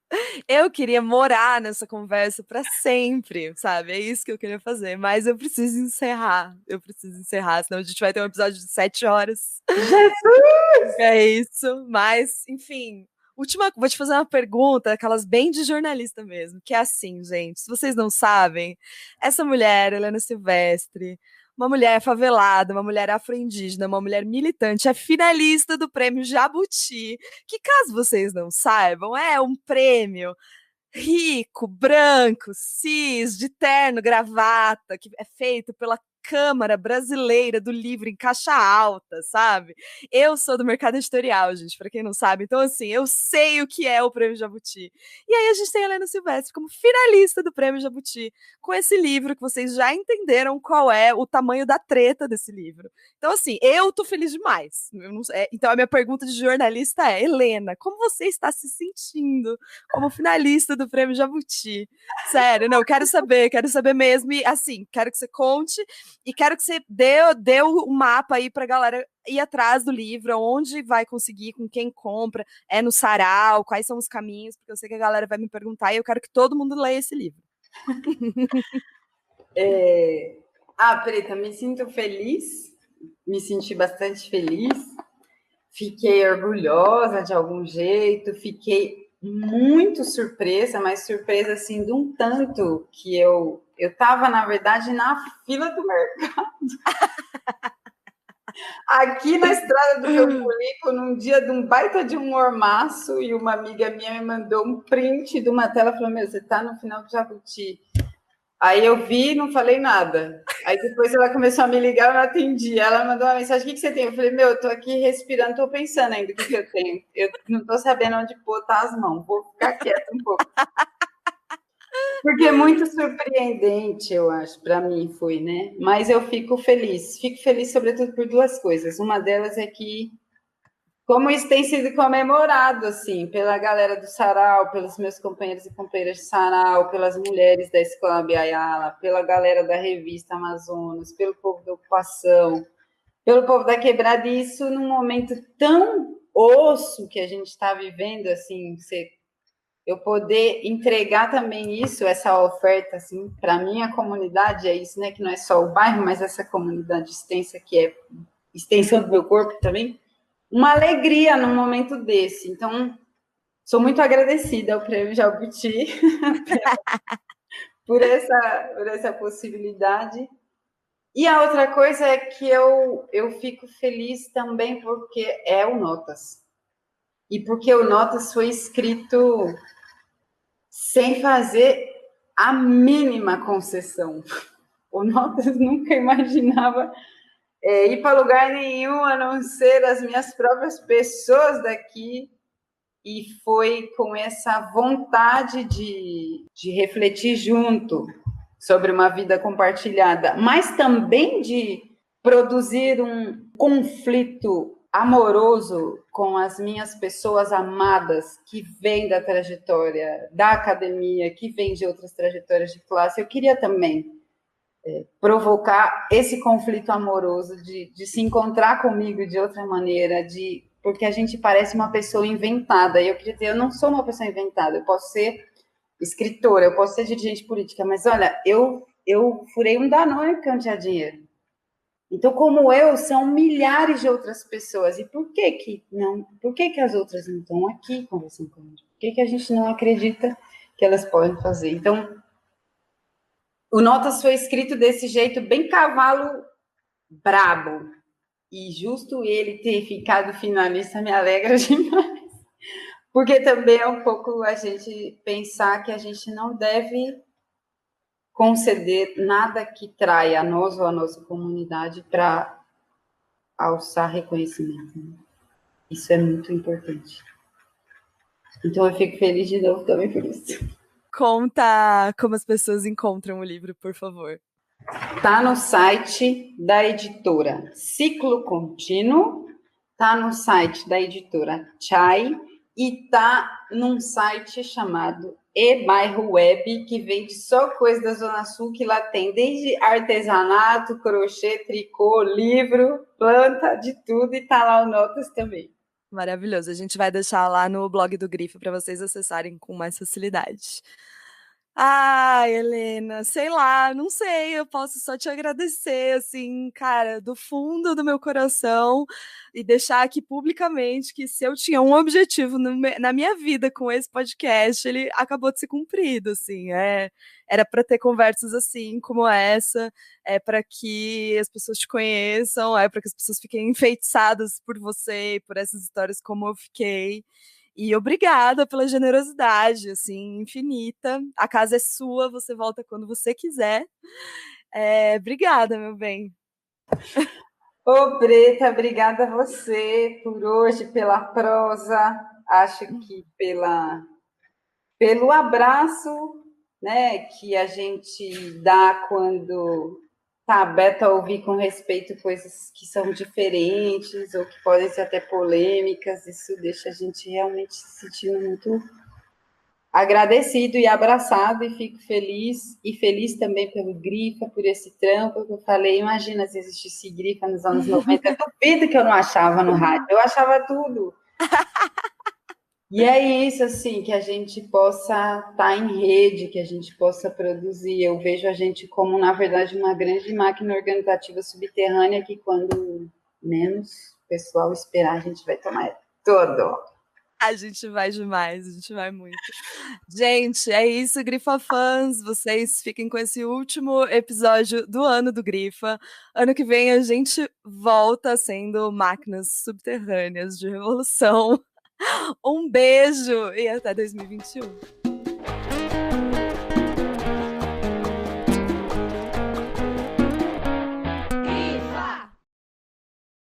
Eu queria morar nessa conversa para sempre, sabe? É isso que eu queria fazer, mas eu preciso encerrar. Senão a gente vai ter um episódio de 7 horas. Jesus! É isso, mas, enfim. Vou te fazer uma pergunta, aquelas bem de jornalista mesmo, que é assim, gente, se vocês não sabem, essa mulher, Helena Silvestre, uma mulher favelada, uma mulher afro-indígena, uma mulher militante, é finalista do prêmio Jabuti, que caso vocês não saibam, é um prêmio rico, branco, cis, de terno, gravata, que é feito pela Câmara Brasileira do Livro em caixa alta, sabe? Eu sou do mercado editorial, gente, para quem não sabe. Então, assim, eu sei o que é o Prêmio Jabuti. E aí a gente tem a Helena Silvestre como finalista do Prêmio Jabuti, com esse livro que vocês já entenderam qual é o tamanho da treta desse livro. Então, assim, eu tô feliz demais. Então, a minha pergunta de jornalista é, Helena, como você está se sentindo como finalista do Prêmio Jabuti? Sério, não, quero saber mesmo. E, assim, quero que você conte e quero que você dê o mapa aí pra galera ir atrás do livro, onde vai conseguir, com quem compra, é no sarau, quais são os caminhos, porque eu sei que a galera vai me perguntar e eu quero que todo mundo leia esse livro. Preta, me sinto feliz, me senti bastante feliz, fiquei orgulhosa de algum jeito, fiquei muito surpresa, mas surpresa assim de um tanto que eu estava, na verdade, na fila do mercado. Aqui na estrada do Campo, num dia de um baita de um mormaço, e uma amiga minha me mandou um print de uma tela, falou, você tá no final do Jabuti. Aí eu vi e não falei nada. Aí depois ela começou a me ligar, eu não atendi. Ela mandou uma mensagem, o que você tem? Eu falei, eu tô aqui respirando, tô pensando ainda o que eu tenho. Eu não tô sabendo onde botar as mãos, vou ficar quieta um pouco. Porque é muito surpreendente, eu acho, para mim foi, né? Mas eu fico feliz sobretudo por duas coisas. Uma delas é que, como isso tem sido comemorado, assim, pela galera do sarau, pelos meus companheiros e companheiras de sarau, pelas mulheres da Escola Biayala, pela galera da revista Amazonas, pelo povo da ocupação, pelo povo da quebrada, e isso num momento tão osso que a gente está vivendo, assim, eu poder entregar também isso, essa oferta, assim, para a minha comunidade, é isso, né, que não é só o bairro, mas essa comunidade extensa, que é extensão do meu corpo também, uma alegria num momento desse. Então, sou muito agradecida ao Prêmio Jabuti por essa possibilidade. E a outra coisa é que eu fico feliz também porque é o Notas. E porque o Notas foi escrito sem fazer a mínima concessão. O Notas nunca imaginava ir para lugar nenhum, a não ser as minhas próprias pessoas daqui, e foi com essa vontade de refletir junto sobre uma vida compartilhada, mas também de produzir um conflito amoroso com as minhas pessoas amadas, que vêm da trajetória da academia, que vêm de outras trajetórias de classe. Eu queria também provocar esse conflito amoroso de se encontrar comigo de outra maneira, porque a gente parece uma pessoa inventada. E eu queria dizer, eu não sou uma pessoa inventada, eu posso ser escritora, eu posso ser dirigente política, mas olha, eu furei um Danone porque eu não tinha dinheiro. Então, como eu, são milhares de outras pessoas. E por que não? Por que as outras não estão aqui conversando com a gente? Por que a gente não acredita que elas podem fazer? Então, o Notas foi escrito desse jeito, bem cavalo brabo. e justo ele ter ficado finalista me alegra demais. Porque também é um pouco a gente pensar que a gente não deve conceder nada que traia a nós ou a nossa comunidade para alçar reconhecimento. Né? Isso é muito importante. Então eu fico feliz de novo também por isso. Conta como as pessoas encontram o livro, por favor. Está no site da editora Ciclo Contínuo, está no site da editora Chai e está num site chamado E-Bairro Web, que vende só coisa da Zona Sul, que lá tem desde artesanato, crochê, tricô, livro, planta, de tudo, e está lá o Notas também. Maravilhoso. A gente vai deixar lá no blog do Grifo para vocês acessarem com mais facilidade. Ai, Helena, sei lá, não sei, eu posso só te agradecer, assim, cara, do fundo do meu coração e deixar aqui publicamente que se eu tinha um objetivo na minha vida com esse podcast, ele acabou de ser cumprido, assim, era para ter conversas assim, como essa, para que as pessoas te conheçam, para que as pessoas fiquem enfeitiçadas por você, por essas histórias como eu fiquei. E obrigada pela generosidade, assim, infinita. A casa é sua, você volta quando você quiser. Obrigada, meu bem. Ô, Preta, obrigada a você por hoje, pela prosa. Acho que pelo abraço, né, que a gente dá quando está aberto a ouvir com respeito coisas que são diferentes ou que podem ser até polêmicas. Isso deixa a gente realmente se sentindo muito agradecido e abraçado, e fico feliz também pelo Grifa, por esse trampo que eu falei. Imagina se existisse Grifa nos anos 90, eu duvido que eu não achava no rádio, eu achava tudo. E é isso, assim, que a gente possa estar em rede, que a gente possa produzir. Eu vejo a gente como, na verdade, uma grande máquina organizativa subterrânea que, quando menos o pessoal esperar, a gente vai tomar tudo. A gente vai demais, a gente vai muito. Gente, é isso, Grifa Fãs. Vocês fiquem com esse último episódio do ano do Grifa. Ano que vem a gente volta sendo máquinas subterrâneas de revolução. Um beijo e até 2021.